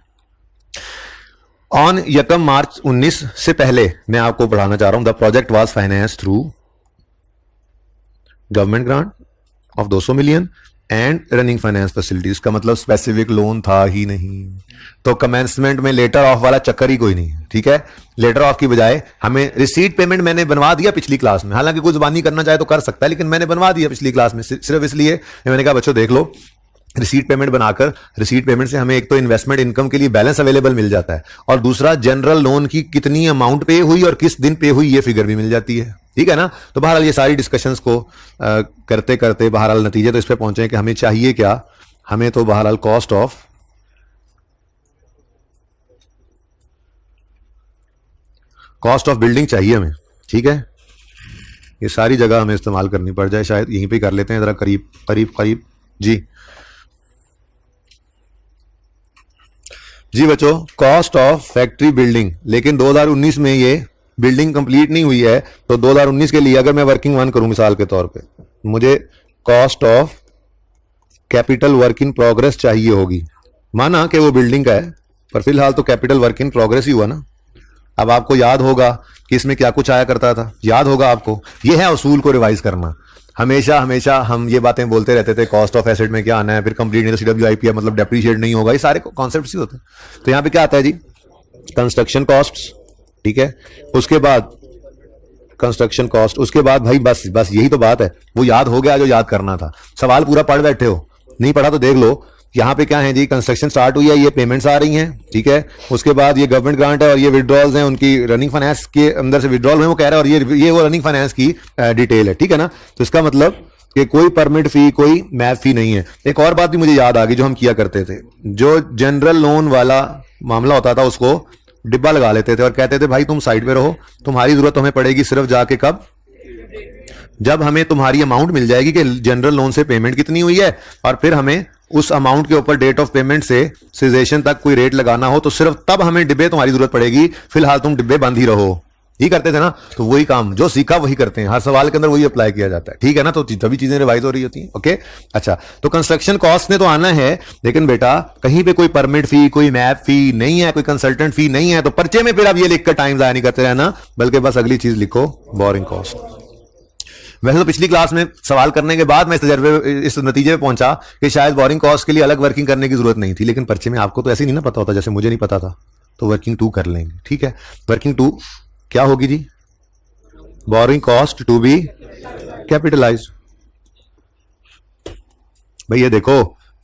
ऑन 1 मार्च 19 से पहले मैं आपको पढ़ाना चाह रहा हूं, the project was finance through government grant of 200 million and running finance facilities. का मतलब स्पेसिफिक लोन था ही नहीं, तो कमेंसमेंट में लेटर ऑफ वाला चक्कर ही कोई नहीं, ठीक है। लेटर ऑफ की बजाय हमें रिसीट पेमेंट मैंने बनवा दिया पिछली क्लास में, हालांकि कोई जुबानी करना चाहे तो कर सकता है, लेकिन मैंने बनवा दिया पिछली क्लास में सिर्फ इसलिए मैंने कहा बच्चों देख लो, रिसीट पेमेंट बनाकर रिसीट पेमेंट से हमें एक तो इन्वेस्टमेंट इनकम के लिए बैलेंस अवेलेबल मिल जाता है, और दूसरा जनरल लोन की कितनी अमाउंट पे हुई और किस दिन पे हुई ये फिगर भी मिल जाती है, ठीक है ना। तो बहरहाल ये सारी डिस्कशंस को करते करते बहरहाल नतीजे तो इस पे पहुंचे कि हमें चाहिए क्या, हमें तो बहरहाल कॉस्ट ऑफ बिल्डिंग चाहिए हमें, ठीक है। ये सारी जगह हमें इस्तेमाल करनी पड़ जाए, शायद यहीं पे कर लेते हैं जरा करीब करीब जी बच्चों, कॉस्ट ऑफ फैक्ट्री बिल्डिंग। लेकिन 2019 में ये बिल्डिंग कंप्लीट नहीं हुई है, तो 2019 के लिए अगर मैं वर्किंग 1 करूं मिसाल के तौर पे, मुझे cost of capital work in progress चाहिए होगी। माना कि वो बिल्डिंग का है, पर फिलहाल तो कैपिटल वर्क इन प्रोग्रेस ही हुआ ना। अब आपको याद होगा कि इसमें क्या कुछ आया करता था, याद होगा आपको। ये है उसूल को रिवाइज करना। हमेशा हम ये बातें बोलते रहते थे, कॉस्ट ऑफ एसेट में क्या आना है, फिर कंप्लीट नहीं तो CWIP मतलब डेप्रीशिएट नहीं होगा, ये सारे कॉन्सेप्ट्स ही होते हैं। तो यहां पे क्या आता है जी, कंस्ट्रक्शन कॉस्ट्स, ठीक है। उसके बाद कंस्ट्रक्शन कॉस्ट, उसके बाद भाई बस यही तो बात है, वो याद हो गया जो याद करना था। सवाल पूरा पढ़ बैठे हो, नहीं पढ़ा तो देख लो। यहां पे क्या है जी, कंस्ट्रक्शन स्टार्ट हुई है, ये पेमेंट्स आ रही हैं, ठीक है। उसके बाद ये गवर्नमेंट ग्रांट है और ये विड्रॉल्स हैं, उनकी रनिंग फाइनेंस के अंदर से विड्रॉल में वो कह रहा है, और ये वो रनिंग फाइनेंस की डिटेल है, ठीक है ना। तो इसका मतलब कि कोई परमिट फी, कोई मैप फी नहीं है। एक और बात भी मुझे याद आ गई जो हम किया करते थे, जो जनरल लोन वाला मामला होता था उसको डिब्बा लगा लेते थे और कहते थे भाई तुम साइड पे रहो, तुम्हारी जरूरत हमें पड़ेगी सिर्फ जाके कब, जब हमें तुम्हारी अमाउंट मिल जाएगी कि जनरल लोन से पेमेंट कितनी हुई है, और फिर हमें उस अमाउंट के ऊपर डेट ऑफ पेमेंट से सीजेशन तक कोई रेट लगाना हो तो सिर्फ तब हमें डिब्बे तुम्हारी जरूरत पड़ेगी, फिलहाल तुम डिब्बे बंद ही रहो। ही करते थे ना। तो वही काम जो सीखा वही करते हैं, हर सवाल के अंदर वही अप्लाई किया जाता है, ठीक है ना। तो तभी चीजें रिवाइज हो रही होती हैं। ओके, अच्छा, तो कंस्ट्रक्शन कॉस्ट ने तो आना है, लेकिन बेटा कहीं पे कोई परमिट फी, कोई मैप फी नहीं है, कोई कंसल्टेंट फी नहीं है, तो पर्चे में फिर आप ये लिखकर टाइम जाया नहीं करते रहना, बल्कि बस अगली चीज लिखो, बोरिंग कॉस्ट। वैसे तो पिछली क्लास में सवाल करने के बाद मैं इस नतीजे पे पहुंचा कि शायद बोरिंग कॉस्ट के लिए अलग वर्किंग करने की जरूरत नहीं थी, लेकिन पर्चे में आपको तो ऐसे नहीं ना पता होता, जैसे मुझे नहीं पता था, तो वर्किंग 2 कर लेंगे, ठीक है। वर्किंग 2 क्या होगी जी? Borrowing cost to be capitalised. भाई ये देखो,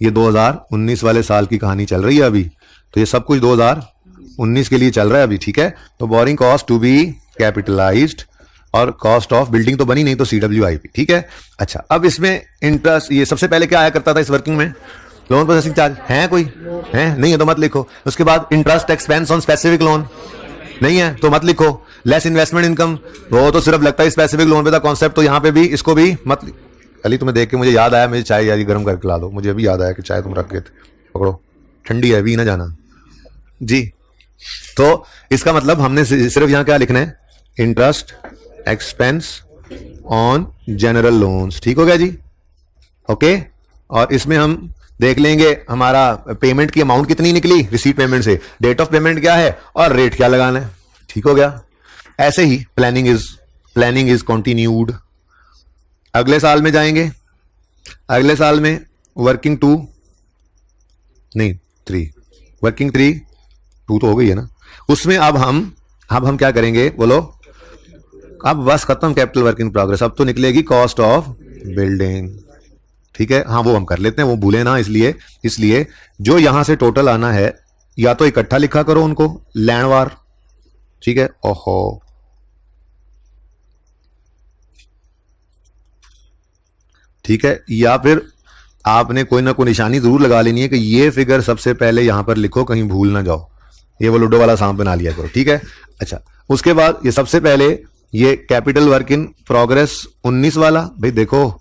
ये 2019 वाले साल की कहानी चल रही है अभी, तो ये सब कुछ 2019 के लिए चल रहा है अभी, ठीक है। तो boring cost to be capitalised, और कॉस्ट ऑफ बिल्डिंग तो बनी नहीं, तो CWIP, ठीक है। अच्छा, अब इसमें इंटरेस्ट, ये सबसे पहले क्या आया करता था इस वर्किंग में? लोन प्रोसेसिंग चार्ज है कोई? है नहीं है तो मत लिखो। उसके बाद interest expense on specific loan नहीं है तो मत लिखो। लेस इन्वेस्टमेंट इनकम, वो तो सिर्फ लगता है स्पेसिफिक लोन पे था कॉन्सेप्ट, तो यहां पे भी इसको भी मत। अली तुम्हें देख के मुझे याद आया, मुझे चाय यार गर्म करके ला दो, मुझे अभी याद आया कि चाय तुम रख गए थे, पकड़ो ठंडी है अभी ना जाना जी। तो इसका मतलब हमने सिर्फ यहां क्या लिखना है, interest expense on general loans, ठीक हो गया जी, ओके। और इसमें हम देख लेंगे हमारा पेमेंट की अमाउंट कितनी निकली रिसीट पेमेंट से, डेट ऑफ पेमेंट क्या है और रेट क्या लगाना है, ठीक हो गया। ऐसे ही प्लानिंग इज कंटिन्यूड। अगले साल में जाएंगे, अगले साल में वर्किंग 2 नहीं 3, वर्किंग 3 2 तो हो गई है ना, उसमें अब हम क्या करेंगे बोलो, अब बस खत्म कैपिटल वर्क इन प्रोग्रेस, अब तो निकलेगी कॉस्ट ऑफ बिल्डिंग, ठीक है। हाँ वो हम कर लेते हैं, वो भूले ना, इसलिए जो यहां से टोटल आना है या तो इकट्ठा लिखा करो उनको लैंडवार, ठीक है, ओहो ठीक है, या फिर आपने कोई ना कोई निशानी जरूर लगा लेनी है कि ये फिगर सबसे पहले यहां पर लिखो, कहीं भूल ना जाओ, ये वो लूडो वाला सांप बना लिया करो, ठीक है। अच्छा उसके बाद ये सबसे पहले ये कैपिटल वर्क इन प्रोग्रेस 19 वाला, भाई देखो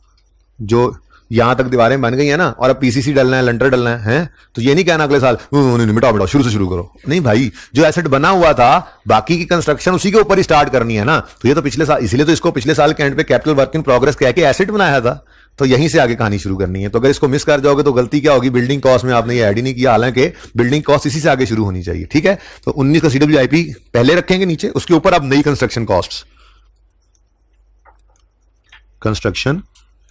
जो यहां तक दीवारें बन गई है ना, और अब पीसीसी डलना है, लंटर डलना है, तो ये नहीं कहना अगले साल मिटाओ शुरू से शुरू करो, नहीं भाई, जो एसेट बना हुआ था बाकी की कंस्ट्रक्शन उसी के ऊपर ही स्टार्ट करनी है ना, तो ये तो पिछले साल, इसीलिए तो इसको पिछले साल के एंड पे कैपिटल वर्क इन प्रोग्रेस कह के एसेट बनाया था, तो यहीं से आगे कहानी शुरू करनी है। तो अगर इसको मिस कर जाओगे तो गलती क्या होगी, बिल्डिंग कॉस्ट में आपने ये ऐड ही नहीं किया, हालांकि बिल्डिंग कॉस्ट इसी से आगे शुरू होनी चाहिए, ठीक है। तो 19 का CWIP पहले रखेंगे नीचे, उसके ऊपर अब नई कंस्ट्रक्शन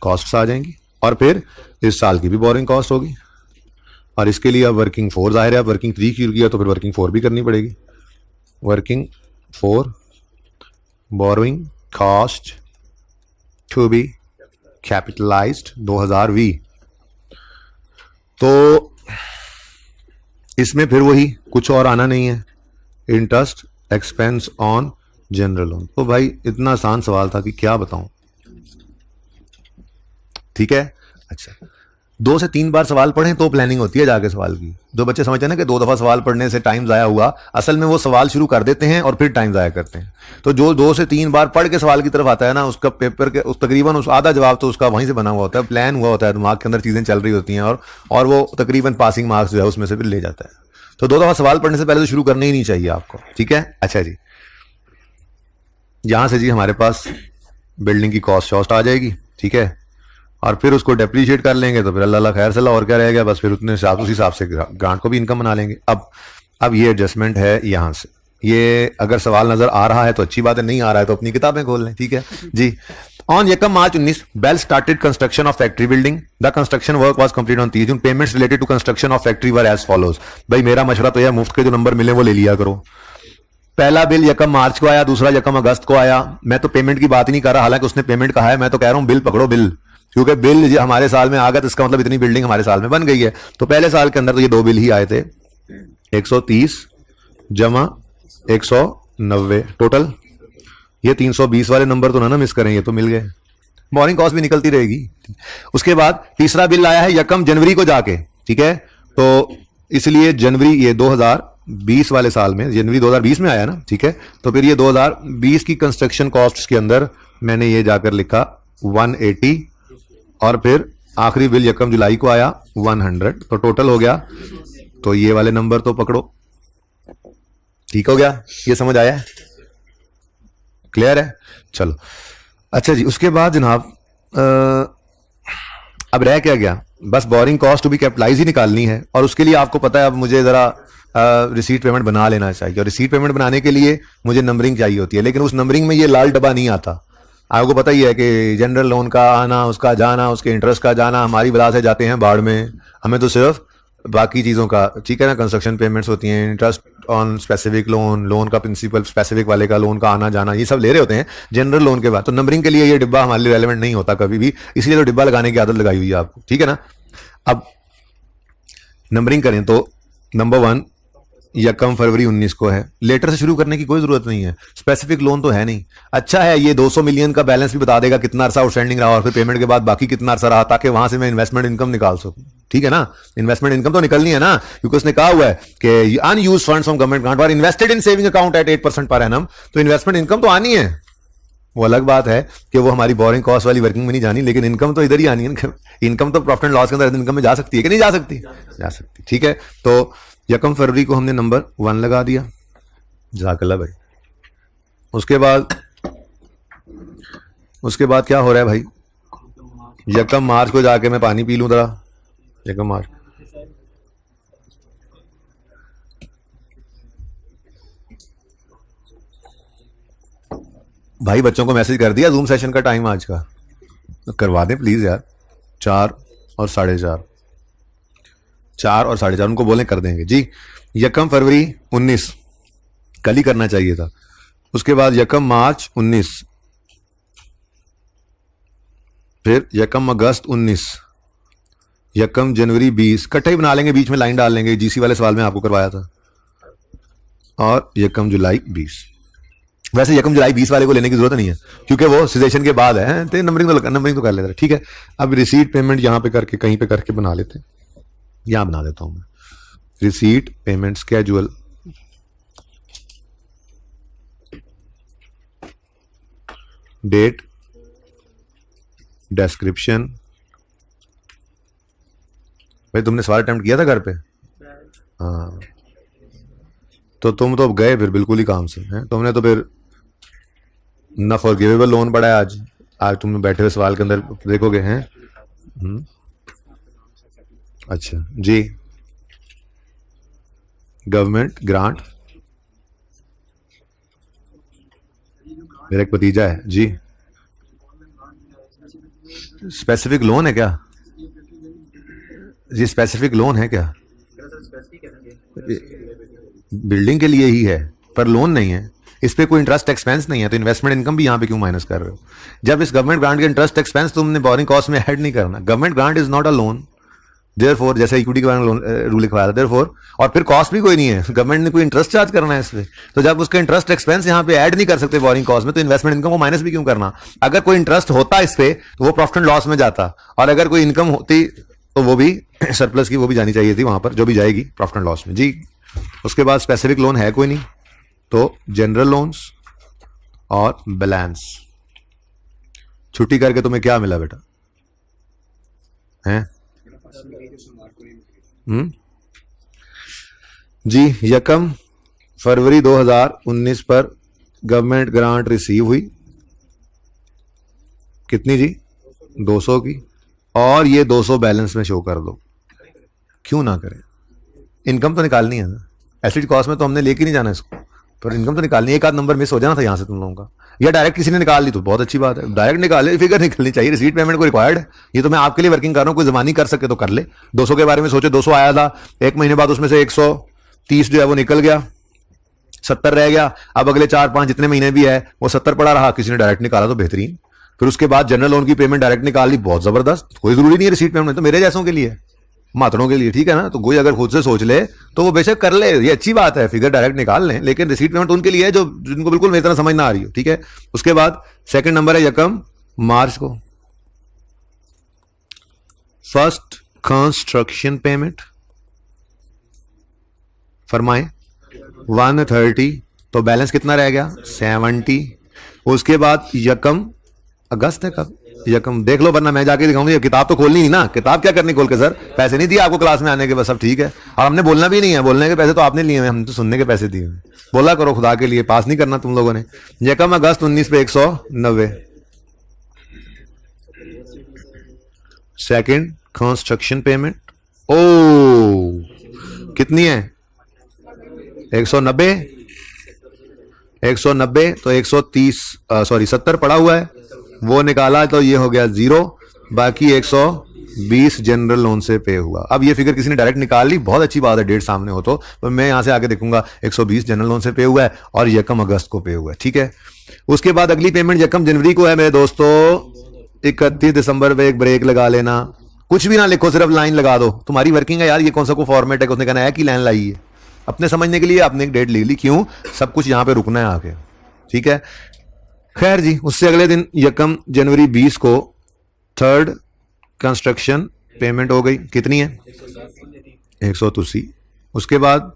कॉस्ट्स आ जाएंगी, और फिर इस साल की भी बोरिंग कॉस्ट होगी, और इसके लिए अब वर्किंग 4 जाहिर है, अब वर्किंग 3 की गया तो फिर वर्किंग 4 भी करनी पड़ेगी। Working 4 boring cost to be capitalised 2020। तो इसमें फिर वही कुछ और आना नहीं है, interest expense on general loan. तो भाई इतना आसान सवाल था कि क्या बताऊं, ठीक है। अच्छा 2 से 3 बार सवाल पढ़ें तो प्लानिंग होती है जाके सवाल की। जो बच्चे समझते हैं ना कि 2 दफा सवाल पढ़ने से टाइम जाया हुआ, असल में वो सवाल शुरू कर देते हैं और फिर टाइम जाया करते हैं। तो जो 2 से 3 बार पढ़ के सवाल की तरफ आता है ना, उसका पेपर के उस तकरीबन उस आधा जवाब तो उसका वहीं से बना हुआ होता है, प्लान हुआ होता है, दिमाग के अंदर चीजें चल रही होती हैं, और वो तकरीबन पासिंग मार्क्स जो है उसमें से फिर ले जाता है। तो 2 दफा सवाल पढ़ने से पहले तो शुरू करना ही नहीं चाहिए आपको, ठीक है। अच्छा जी, यहां से जी हमारे पास बिल्डिंग की कॉस्ट आ जाएगी, ठीक है, और फिर उसको डेप्रीशिएट कर लेंगे तो फिर अल्लाह खैर सला, और क्या रहेगा, बस फिर उतने उस हिसाब से ग्रांट को भी इनकम बना लेंगे। अब ये एडजस्टमेंट है यहां से, ये अगर सवाल नजर आ रहा है तो अच्छी बात है, नहीं आ रहा है तो अपनी किताबें खोल लें, ठीक है जी। On 1 March 19 Bell started construction of factory building, the construction work was complete on 30 June, payments related to construction of factory were as follows. भाई मेरा मशवरा तो यह मुफ्त के जो नंबर मिले वो ले लिया करो। पहला बिल 1 मार्च को आया, दूसरा 1 अगस्त को आया। मैं तो पेमेंट की बात ही नहीं कर रहा, हालांकि उसने पेमेंट कहा है, मैं तो कह रहा हूं बिल पकड़ो, बिल, क्योंकि बिल हमारे साल में आ गया तो इसका मतलब इतनी बिल्डिंग हमारे साल में बन गई है। तो पहले साल के अंदर तो ये 2 बिल ही आए थे, 130 जमा 190 टोटल, ये 320 वाले नंबर तो ना मिस करें, ये तो मिल गए, बोरिंग कॉस्ट भी निकलती रहेगी। उसके बाद तीसरा बिल आया है 1 जनवरी को जाके, ठीक है, तो इसलिए जनवरी ये 2020 वाले साल में, जनवरी 2020 में आया ना, ठीक है, तो फिर ये 2020 की कंस्ट्रक्शन कॉस्ट के अंदर मैंने ये जाकर लिखा 180, और फिर आखिरी बिल 1 जुलाई को आया 100, तो टोटल हो गया, तो ये वाले नंबर तो पकड़ो, ठीक हो गया, ये समझ आया है, क्लियर है, चलो। अच्छा जी, उसके बाद जनाब अब रह क्या गया, बस borrowing cost to be capitalise ही निकालनी है, और उसके लिए आपको पता है अब मुझे जरा रिसीट पेमेंट बना लेना चाहिए, और रिसीट पेमेंट बनाने के लिए मुझे नंबरिंग चाहिए होती है, लेकिन उस नंबरिंग में ये लाल डब्बा नहीं आता। आपको पता ही है कि जनरल लोन का आना, उसका जाना, उसके इंटरेस्ट का जाना, हमारी वजह से जाते हैं बाढ़ में, हमें तो सिर्फ बाकी चीज़ों का, ठीक है ना, कंस्ट्रक्शन पेमेंट्स होती हैं, interest on specific loan, loan का प्रिंसिपल स्पेसिफिक वाले का, लोन का आना जाना, ये सब ले रहे होते हैं जनरल लोन के बाद। तो नंबरिंग के लिए ये डिब्बा हमारे लिए रेलेवेंट नहीं होता कभी भी, इसलिए तो डिब्बा लगाने की आदत लगाई हुई है आपको, ठीक है ना। अब नंबरिंग करें तो नंबर 1 1 फरवरी 19 को है, लेटर से शुरू करने की कोई जरूरत नहीं है, स्पेसिफिक लोन तो है नहीं। अच्छा है ये 200 मिलियन का बैलेंस भी बता देगा कितना अरसा आउटस्टैंडिंग रहा और फिर पेमेंट के बाद बाकी कितना अरसा रहा, ताकि वहां से मैं इन्वेस्टमेंट इनकम निकाल सकूं। ठीक है ना, इन्वेस्टमेंट इनकम तो निकलनी है ना, क्योंकि उसने कहा हुआ है कि unused funds from government grant are invested in saving account at 8% पर एनम, तो इन्वेस्टमेंट इनकम तो आनी है। वो अलग बात है कि वो हमारी बोरिंग कॉस्ट वाली वर्किंग में नहीं जानी, लेकिन इनकम तो इधर ही आनी है। इनकम तो प्रॉफिट एंड लॉस के अंदर इनकम में जा सकती है कि नहीं जा सकती? जा सकती, ठीक है। तो 1 फरवरी को हमने नंबर 1 लगा दिया, जज़ाकल्लाह भाई। उसके बाद क्या हो रहा है भाई? 1 मार्च को जाके मैं पानी पी लूं जरा, 1 मार्च। भाई बच्चों को मैसेज कर दिया जूम सेशन का टाइम आज का, तो करवा दें प्लीज यार। 4 और 4:30, 4 और 4:30 उनको बोलें कर देंगे जी। 1 फरवरी 19 कल ही करना चाहिए था। उसके बाद 1 मार्च 19, फिर 1 अगस्त 19, 1 जनवरी 20, इकट्ठा ही बना लेंगे, बीच में लाइन डाल लेंगे, जीसी वाले सवाल में आपको करवाया था। और 1 जुलाई 20। वैसे 1 जुलाई 20 वाले को लेने की जरूरत नहीं है, क्योंकि वो सेशन के बाद है, तो नंबरिंग तो कर लेते हैं, ठीक है। अब रिसीट पेमेंट यहां पे करके कहीं पे करके बना लेते हैं, यहां बना देता हूं मैं। Receipt payment schedule, date, description. भाई तुमने सवाल अटेम्प्ट किया था घर पे? हाँ, तो तुम तो गए फिर बिल्कुल ही काम से हैं। तुमने तो फिर न फॉरगिवेबल लोन पड़ा है आज तुम बैठे हुए सवाल के अंदर देखोगे हैं। अच्छा जी, गवर्नमेंट ग्रांट, मेरा एक भतीजा है जी। स्पेसिफिक लोन है क्या जी? स्पेसिफिक लोन है क्या? बिल्डिंग के लिए ही है, पर लोन नहीं है, इस पे कोई इंटरेस्ट एक्सपेंस नहीं है, तो इन्वेस्टमेंट इनकम भी यहां पे क्यों माइनस कर रहे हो? जब इस गवर्नमेंट ग्रांट के इंटरेस्ट एक्सपेंस तुमने बोरिंग कॉस्ट में ऐड नहीं करना। Government grant is not a loan, therefore, जैसे इक्विटी के बारे में रूल लिखवाया था, देयरफॉर, और फिर कॉस्ट भी कोई नहीं है, गवर्नमेंट ने कोई इंटरेस्ट चार्ज करना है इस पे, तो जब उसका इंटरेस्ट एक्सपेंस यहाँ पे ऐड नहीं कर सकते बोरिंग कॉस्ट में, तो इन्वेस्टमेंट इनकम को माइनस भी क्यों करना? अगर कोई इंटरेस्ट होता इस पे तो वो प्रॉफिट एंड लॉस में जाता, और अगर कोई इनकम होती तो वो भी सरप्लस की वो भी जानी चाहिए थी वहां पर, जो भी जाएगी प्रॉफिट एंड लॉस में जी। उसके बाद स्पेसिफिक लोन है कोई नहीं, तो जनरल लोन्स और बैलेंस। छुट्टी करके तुम्हें क्या मिला बेटा? हैं जी, 1 फरवरी 2019 पर गवर्नमेंट ग्रांट रिसीव हुई, कितनी जी? 200 की, और ये 200 बैलेंस में शो कर दो। क्यों ना करें? इनकम तो निकालनी है ना, एसिड कॉस्ट में तो हमने लेके नहीं जाना इसको, पर इनकम तो निकालनी है। एक आध नंबर मिस हो जाना था यहां से तुम लोगों का, या डायरेक्ट किसी ने निकाल ली तो बहुत अच्छी बात है, डायरेक्ट निकाले, फिगर निकलनी चाहिए। रिसीट पेमेंट को रिक्वायर्ड है, ये तो मैं आपके लिए वर्किंग कर रहा हूं, कोई जमानी कर सके तो कर ले। 200 के बारे में सोचे, 200 आया था, एक महीने बाद उसमें से 130 जो है वो निकल गया, 70 रह गया। अब अगले 4-5 जितने महीने भी है वो 70 पड़ा रहा, किसी ने डायरेक्ट निकाला तो बेहतरीन। फिर उसके बाद जनरल लोन की पेमेंट डायरेक्ट निकाल ली, बहुत जबरदस्त। कोई जरूरी नहीं है रिसीट पेमेंट, तो मेरे जैसों के लिए, मातड़ों के लिए, ठीक है ना। तो कोई अगर खुद से सोच ले तो वो बेशक कर ले, ये अच्छी बात है, फिगर डायरेक्ट निकाल लें, लेकिन रिसीट पेमेंट उनके लिए है जो जिनको बिल्कुल मेरी तरह समझ ना आ रही हो, ठीक है। उसके बाद सेकंड नंबर है 1 मार्च को फर्स्ट कंस्ट्रक्शन पेमेंट, फरमाए 130, तो बैलेंस कितना रह गया? 70। उसके बाद 1 अगस्त है कब? 1 देख लो, वरना मैं जाके दिखाऊंगी। ये किताब तो खोलनी नहीं ना, किताब क्या करनी खोल के? सर पैसे नहीं दिए आपको क्लास में आने के, बस सब ठीक है। और हमने बोलना भी नहीं है, बोलने के पैसे तो आपने लिए हैं, हमने तो सुनने के पैसे दिए हैं। बोला करो खुदा के लिए, पास नहीं करना तुम लोगों ने। 1 अगस्त 19 पे 190। सेकेंड कंस्ट्रक्शन पेमेंट, ओ कितनी है? 190, 190, तो 130 सॉरी 70 पड़ा हुआ है, वो निकाला तो ये हो गया 0, बाकी 120 जनरल लोन से पे हुआ। अब ये फिगर किसी ने डायरेक्ट निकाल ली, बहुत अच्छी बात है, डेट सामने हो तो मैं यहां से आगे देखूंगा 120 जनरल लोन से पे हुआ है और 1 अगस्त को पे हुआ है, ठीक है। उसके बाद अगली पेमेंट 1 जनवरी को है मेरे दोस्तों। 31 दिसंबर पे एक ब्रेक लगा लेना, कुछ भी ना लिखो, सिर्फ लाइन लगा दो। तुम्हारी वर्किंग है यार, ये कौन सा कोई फॉर्मेट है? उसने कहना है कि लाइन लाई है, अपने समझने के लिए आपने एक डेट ले ली, क्यों? सब कुछ यहां पे रुकना है आके, ठीक है। खैर जी, उससे अगले दिन 1 जनवरी 20 को थर्ड कंस्ट्रक्शन पेमेंट हो गई, कितनी है 183। उसके बाद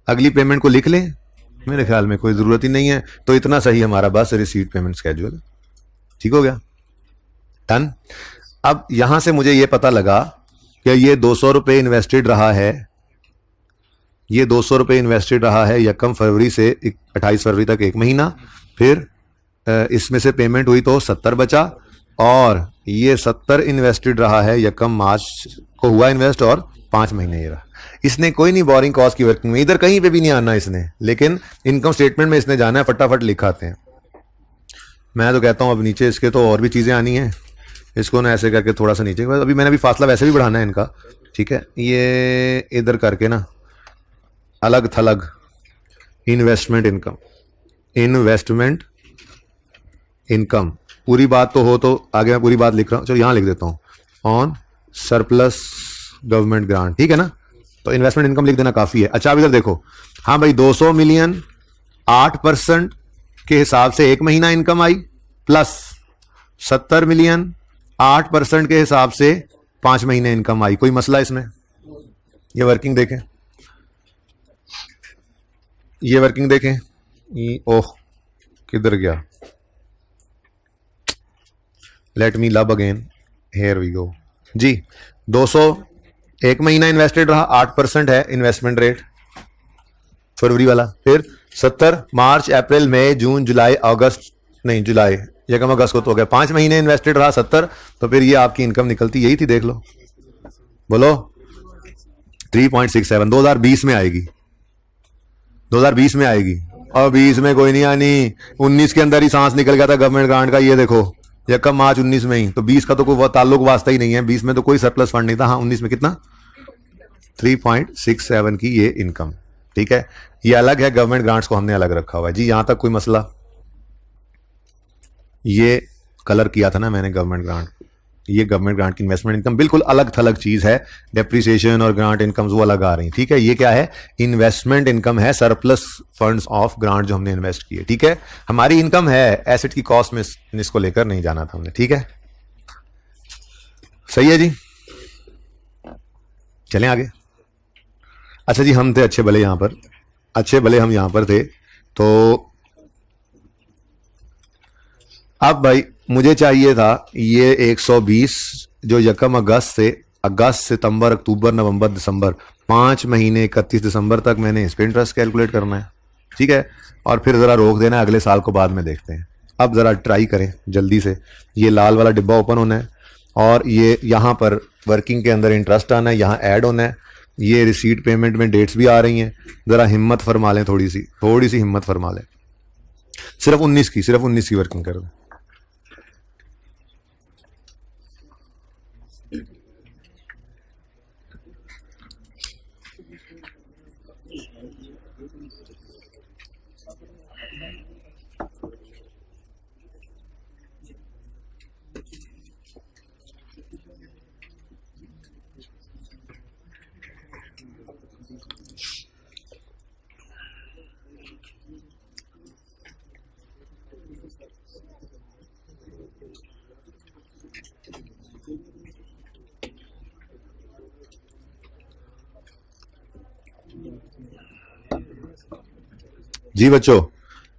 अगली पेमेंट को लिख लें, मेरे ख्याल में कोई ज़रूरत ही नहीं है, तो इतना सही हमारा बस रिसीट पेमेंट स्केड्यूल। ठीक हो गया, डन। अब यहां से मुझे ये पता लगा कि ये 200 रुपये इन्वेस्टेड रहा है, ये 200 रुपये इन्वेस्टेड रहा है यकम फरवरी से 28 फरवरी तक, एक महीना। फिर इसमें से पेमेंट हुई तो 70 बचा, और ये 70 इन्वेस्टेड रहा है यकम मार्च को हुआ इन्वेस्ट, और 5 महीने ये रहा। इसने कोई नहीं बोरिंग कॉस्ट की वर्किंग में, इधर कहीं पे भी नहीं आना इसने, लेकिन इनकम स्टेटमेंट में इसने जाना है, फटाफट लिखाते हैं। मैं तो कहता हूं अब नीचे इसके तो और भी चीजें आनी हैं, इसको ना ऐसे करके थोड़ा सा नीचे, अभी मैंने अभी फासला वैसे भी बढ़ाना है इनका, ठीक है। ये इधर करके ना अलग थलग इन्वेस्टमेंट इनकम, इन्वेस्टमेंट इनकम, पूरी बात तो हो तो आगे मैं पूरी बात लिख रहा हूं, चलो यहां लिख देता हूं, ऑन सरप्लस गवर्नमेंट ग्रांट, ठीक है ना। तो इन्वेस्टमेंट इनकम लिख देना काफी है। अच्छा अब इधर देखो, हाँ भाई 200 मिलियन 8% के हिसाब से एक महीना इनकम आई, प्लस 70 मिलियन 8% के हिसाब से 5 महीने इनकम आई। कोई मसला इसमें? ये वर्किंग देखें, ये वर्किंग देखें, ओह किधर गया, लेट मी लब अगेन, हेयर वी गो जी। 200 एक महीना इन्वेस्टेड रहा, 8% है इन्वेस्टमेंट रेट फरवरी वाला। फिर 70 मार्च अप्रैल मई जून जुलाई अगस्त, नहीं जुलाई यकम अगस्त को तो हो गया, 5 महीने इन्वेस्टेड रहा 70, तो फिर ये आपकी इनकम निकलती यही थी, देख लो, बोलो 3.67 2020 में आएगी, 2020 में आएगी, और 20 में कोई नहीं आनी, 19 के अंदर ही सांस निकल गया था गवर्नमेंट ग्रांट का, ये देखो यकम मार्च 19 में ही, तो 20 का तो कोई ताल्लुक वास्ता ही नहीं है, 20 में तो कोई सरप्लस फंड नहीं था। हाँ 19 में कितना 3.67 की ये इनकम, ठीक है। ये अलग है, गवर्नमेंट ग्रांट्स को हमने अलग रखा हुआ है जी। यहां तक कोई मसला? ये कलर किया था ना मैंने गवर्नमेंट ग्रांट, ये गवर्नमेंट ग्रांट की इन्वेस्टमेंट इनकम बिल्कुल अलग थलग चीज है, डेप्रिसिएशन और ग्रांट इनकम्स वो अलग आ रही, ठीक है। ये क्या है? इन्वेस्टमेंट इनकम है, सरप्लस फंड्स ऑफ ग्रांट जो हमने इन्वेस्ट किए, ठीक है। हमारी इनकम है, एसेट की कॉस्ट में इसको लेकर नहीं जाना था हमने, ठीक है। सही है जी, चलें आगे। अच्छा जी, हम थे अच्छे भले यहां पर, अच्छे भले हम यहां पर थे, तो अब भाई मुझे चाहिए था ये 120 जो यकम अगस्त से, अगस्त सितंबर अक्टूबर नवंबर दिसंबर, 5 महीने 31 दिसंबर तक मैंने इस पे इंटरेस्ट कैलकुलेट करना है, ठीक है। और फिर जरा रोक देना है, अगले साल को बाद में देखते हैं। अब जरा ट्राई करें जल्दी से, ये लाल वाला डिब्बा ओपन होना है, और ये यहाँ पर वर्किंग के अंदर इंटरेस्ट आना है, यहाँ ऐड होना है, ये रिसीट पेमेंट में डेट्स भी आ रही हैं। जरा हिम्मत फरमा लें, थोड़ी सी हिम्मत फरमा लें, सिर्फ 19 की वर्किंग कर दें। जी बच्चों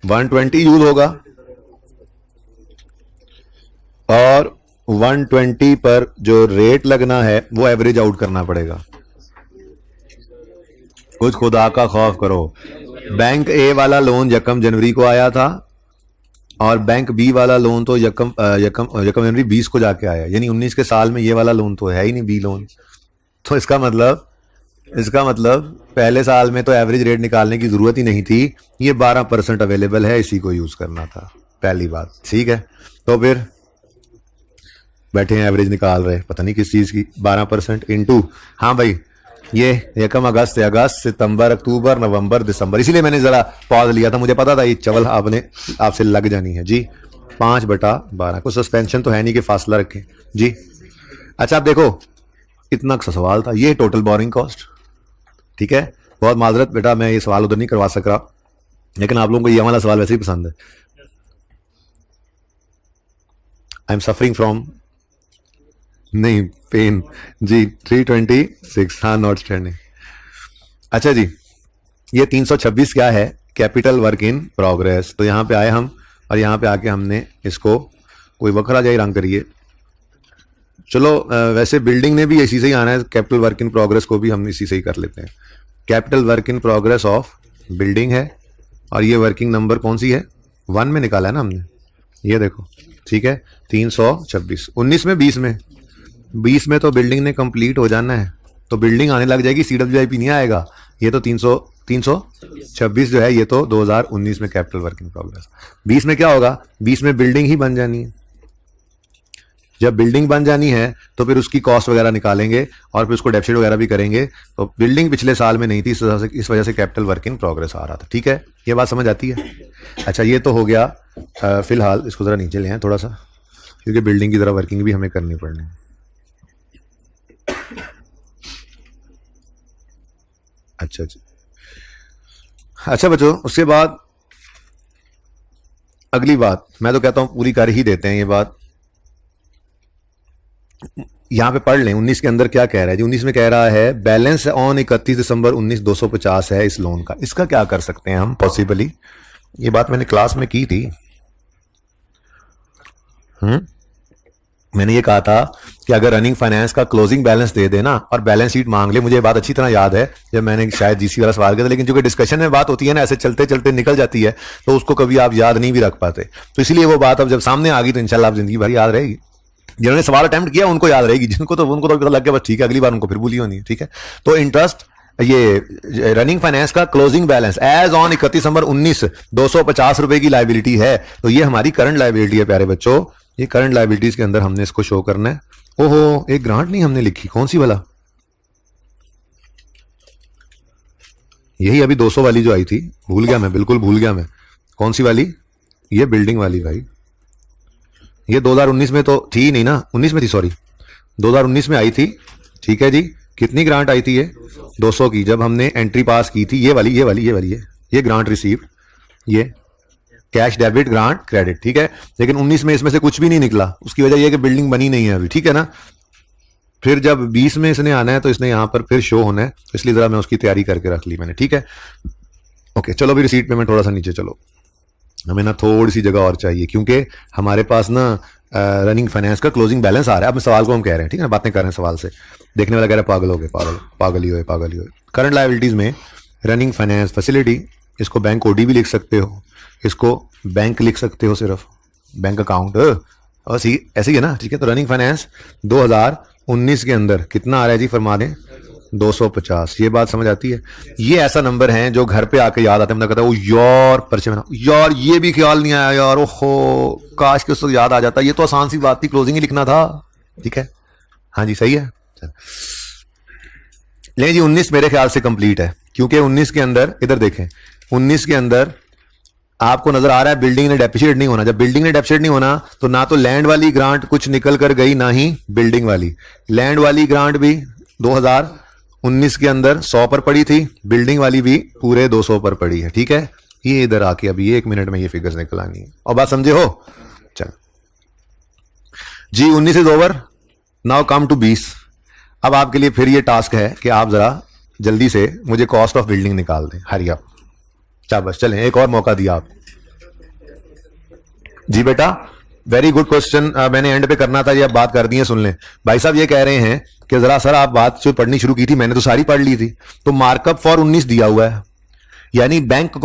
120 यूज होगा, और 120 पर जो रेट लगना है वो एवरेज आउट करना पड़ेगा। कुछ खुदा का खौफ करो। बैंक ए वाला लोन यकम जनवरी को आया था, और बैंक बी वाला लोन तो यकम जनवरी 20 को जाके आया, यानी 19 के साल में ये वाला लोन तो है ही नहीं, बी लोन। तो इसका मतलब पहले साल में तो एवरेज रेट निकालने की जरूरत ही नहीं थी, ये 12% अवेलेबल है, इसी को यूज करना था, पहली बात, ठीक है। तो फिर बैठे हैं एवरेज निकाल रहे, पता नहीं किस चीज की, 12% इंटू, हाँ भाई ये यकम अगस्त से अगस्त सितंबर अक्टूबर नवंबर दिसंबर, इसीलिए मैंने जरा पॉज लिया था, मुझे पता था ये चवल आपसे लग जानी है जी। 5/12 को सस्पेंशन तो है नहीं कि फासला रखें जी। अच्छा आप देखो, इतना सा सवाल था, ये टोटल बोरिंग कॉस्ट, ठीक है। बहुत माजरत बेटा, मैं ये सवाल उधर नहीं करवा सक रहा, लेकिन आप लोगों को ये वाला सवाल वैसे ही पसंद है। आई एम सफरिंग फ्रॉम नहीं पेन जी 326, हाँ नॉट स्टैंडिंग। अच्छा जी, ये 326 क्या है? Capital work in progress. तो यहाँ पे आए हम और यहाँ पे आके हमने इसको कोई बखरा जाई रंग करिए। चलो वैसे बिल्डिंग ने भी इसी से ही आना है, कैपिटल वर्क इन प्रोग्रेस को भी हम इसी से ही कर लेते हैं। Capital work in progress of building है और ये वर्किंग नंबर कौन सी है? 1 में निकाला है ना हमने, ये देखो, ठीक है 326। 19 में 20 में तो बिल्डिंग ने कंप्लीट हो जाना है, तो बिल्डिंग आने लग जाएगी, CWIP नहीं आएगा। ये तो 326 जो है ये तो 2019 में कैपिटल वर्क इन प्रोग्रेस। 20 में क्या होगा? 20 में बिल्डिंग ही बन जानी है। जब बिल्डिंग बन जानी है तो फिर उसकी कॉस्ट वगैरह निकालेंगे और फिर उसको डेफिसिट वगैरह भी करेंगे। तो बिल्डिंग पिछले साल में नहीं थी, इस वजह से कैपिटल वर्क इन प्रोग्रेस आ रहा था। ठीक है, ये बात समझ आती है? अच्छा, ये तो हो गया। फिलहाल इसको जरा नीचे ले आए थोड़ा सा, क्योंकि बिल्डिंग की जरा वर्किंग भी हमें करनी पड़नी है। अच्छा जी, अच्छा बच्चों, उसके बाद अगली बात मैं तो कहता हूं पूरी कर ही देते हैं ये बात। यहां पे पढ़ लें 19 के अंदर क्या कह रहा है जी। 19 में कह रहा है बैलेंस ऑन 31 दिसंबर 19 250 है इस लोन का। इसका क्या कर सकते हैं हम पॉसिबली? ये बात मैंने क्लास में की थी। मैंने ये कहा था कि अगर रनिंग फाइनेंस का क्लोजिंग बैलेंस दे देना और बैलेंस शीट मांग ले। मुझे ये बात अच्छी तरह याद है जब मैंने शायद जीसी वाला सवाल किया था, लेकिन चूंकि डिस्कशन में बात होती है ना, ऐसे चलते चलते निकल जाती है, तो उसको कभी आप याद नहीं भी रख पाते। तो इसलिए वो बात अब जब सामने आ गई तो इंशाल्लाह आप जिंदगी भर याद रहेगी। जिन्होंने सवाल अटेम्प्ट किया उनको याद रहेगी, उनको तो पता लग गया बस ठीक है, अगली बार उनको फिर भूली होनी है। ठीक है, तो इंटरेस्ट ये रनिंग फाइनेंस का क्लोजिंग बैलेंस एज ऑन 31 दिसंबर 19 250 रुपए की लाइबिलिटी है। तो ये हमारी करंट लाइबिलिटी है प्यारे बच्चों। ये करंट लाइबिलिटीज के अंदर हमने इसको शो करना है। ओहो, एक ग्रांट नहीं हमने लिखी, कौन सी वाला? यही अभी 200 वाली जो आई थी, भूल गया मैं, बिल्कुल भूल गया मैं। कौन सी वाली? ये बिल्डिंग वाली भाई। ये 2019 में तो थी नहीं ना, 19 में थी, सॉरी 2019 में आई थी। ठीक है जी, कितनी ग्रांट आई थी? ये 200 की, जब हमने एंट्री पास की थी। ये वाली ये ग्रांट रिसीव्ड, ये कैश डेबिट ग्रांट क्रेडिट। ठीक है, लेकिन 19 में इसमें से कुछ भी नहीं निकला। उसकी वजह यह कि बिल्डिंग बनी नहीं है अभी। ठीक है ना, फिर जब 20 में इसने आना है तो इसने यहां पर फिर शो होना है, इसलिए जरा मैं उसकी तैयारी करके रख ली मैंने। ठीक है, ओके, चलो अभी रिसीट पेमेंट थोड़ा सा नीचे चलो, हमें ना थोड़ी सी जगह और चाहिए, क्योंकि हमारे पास ना रनिंग फाइनेंस का क्लोजिंग बैलेंस आ रहा है। अब सवाल को हम कह रहे हैं, ठीक है ना, बातें कर रहे हैं सवाल से। देखने वाला कह रहा है पागल हो गए, पागल ही हो। करंट लायबिलिटीज में रनिंग फाइनेंस फैसिलिटी, इसको बैंक ओडी भी लिख सकते हो, इसको बैंक लिख सकते हो, सिर्फ बैंक अकाउंट और ऐसे ही है ना। ठीक है, तो रनिंग फाइनेंस 2019 के अंदर कितना आ रहा है जी, फरमा दें 250। ये बात समझ आती है? ये ऐसा नंबर है जो घर पे आके याद आता है, मतलब कहता है वो यार पर्चे में यार ये भी ख्याल नहीं आया यार, ओहो काश के उसको याद आ जाता। ये तो आसान सी बात थी, क्लोजिंग ही लिखना था। ठीक है, हाँ जी सही है। लेकिन जी 19 मेरे ख्याल से कंप्लीट है, क्योंकि 19 के अंदर इधर देखें, 19 के अंदर आपको नजर आ रहा है बिल्डिंग ने डेप्रिशिएट नहीं होना। जब बिल्डिंग ने डेप्रिशिएट नहीं होना तो ना तो लैंड वाली ग्रांट कुछ निकल कर गई, ना ही बिल्डिंग वाली। लैंड वाली ग्रांट भी 2019 के अंदर 100 पर पड़ी थी, बिल्डिंग वाली भी पूरे 200 पर पड़ी है। ठीक है, ये इधर आके अभी 1 मिनट में ये फिगर्स निकल आनी है, और बात समझे हो? चल जी, 19 is over, now come to 20। अब आपके लिए फिर ये टास्क है कि आप जरा जल्दी से मुझे कॉस्ट ऑफ बिल्डिंग निकाल दें। हरी आप बस चलें, एक और मौका दिया आप जी बेटा, वेरी गुड क्वेश्चन। मैंने एंड पे करना था, ये आप बात कर दी है, सुन लें। भाई साहब ये कह रहे हैं कि जरा सर आप बात जो पढ़नी शुरू की थी मैंने तो सारी पढ़ ली थी, तो मार्कअप फॉर 19 दिया हुआ है, यानी बैंक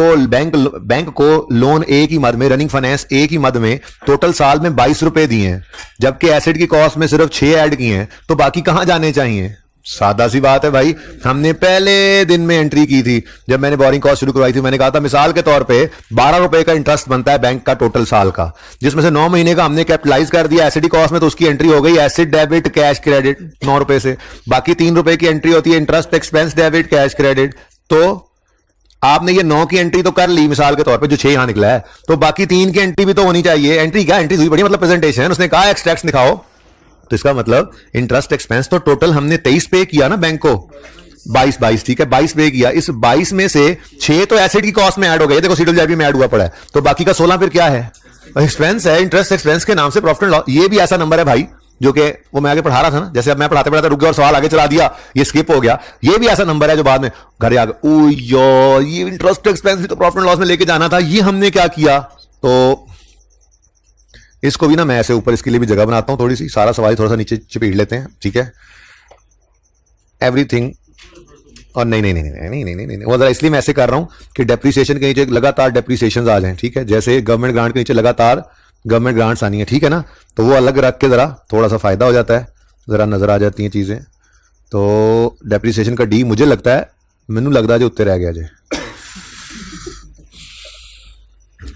को लोन ए की मद में, रनिंग फाइनेंस ए की मद में टोटल साल में 22 रुपए दिए हैं, जबकि एसेट की कॉस्ट में सिर्फ 6 ऐड किए हैं, तो बाकी कहां जाने चाहिए? सादा सी बात है भाई, हमने पहले दिन में एंट्री की थी जब मैंने बोरिंग कॉस्ट शुरू करवाई थी। मैंने कहा था मिसाल के तौर पे 12 रुपए का इंटरेस्ट बनता है बैंक का टोटल साल का, जिसमें से 9 महीने का हमने कैपिटलाइज कर दिया एसिड कॉस्ट में, तो उसकी एंट्री हो गई एसिड डेबिट कैश क्रेडिट 9 रुपए से। बाकी 3 रुपए की एंट्री होती है interest expense debit cash credit. तो आपने ये 9 की एंट्री तो कर ली मिसाल के तौर पे, जो 6 यहां निकला है, तो बाकी 3 की एंट्री भी तो होनी चाहिए। एंट्री क्या एंट्री हुई बड़ी, मतलब प्रेजेंटेशन। उसने कहा एक्सट्रैक्ट्स दिखाओ, तो इसका मतलब इंटरेस्ट एक्सपेंस तो टोटल हमने 23 पे किया ना बैंक को, 22 ठीक है, 22 पे किया। इस 22 में से 6 तो एसेट की कॉस्ट में ऐड हो गए, देखो CWIP में ऐड हुआ पड़ा है, तो बाकी का 16 फिर क्या है? एक्सपेंस है, इंटरेस्ट एक्सपेंस के नाम से प्रॉफिट एंड लॉस। ये भी ऐसा नंबर है भाई जो कि वो मैं आगे पढ़ा रहा था ना, जैसे अब मैं पढ़ाते पढ़ाते रुक गया और सवाल आगे चला दिया, ये स्किप हो गया। ये भी ऐसा नंबर है जो बाद में घर आगे, ओ यार ये इंटरेस्ट एक्सपेंस भी तो प्रॉफिट एंड लॉस में लेके जाना था, ये हमने क्या किया। तो इसको भी ना मैं ऐसे ऊपर इसके लिए भी जगह बनाता हूं थोड़ी सी, सारा सवाल थोड़ा सा नीचे चिपीट लेते हैं, ठीक है। एवरीथिंग, और नहीं नहीं नहीं नहीं नहीं नहीं नहीं, वो जरा इसलिए मैं ऐसे कर रहा हूं कि डेप्रिसिएशन के नीचे लगातार डेप्रिसिएशन आ जाएं, ठीक है। जैसे गवर्नमेंट ग्रांट के नीचे लगातार गवर्नमेंट ग्रांट्स आनी है, ठीक है ना, तो वो अलग रख के जरा थोड़ा सा फायदा हो जाता है, जरा नजर आ जाती हैं चीजें। तो डेप्रिसिएशन का डी मुझे लगता है, मैनू लगता है जो उत्ते रह गया जे,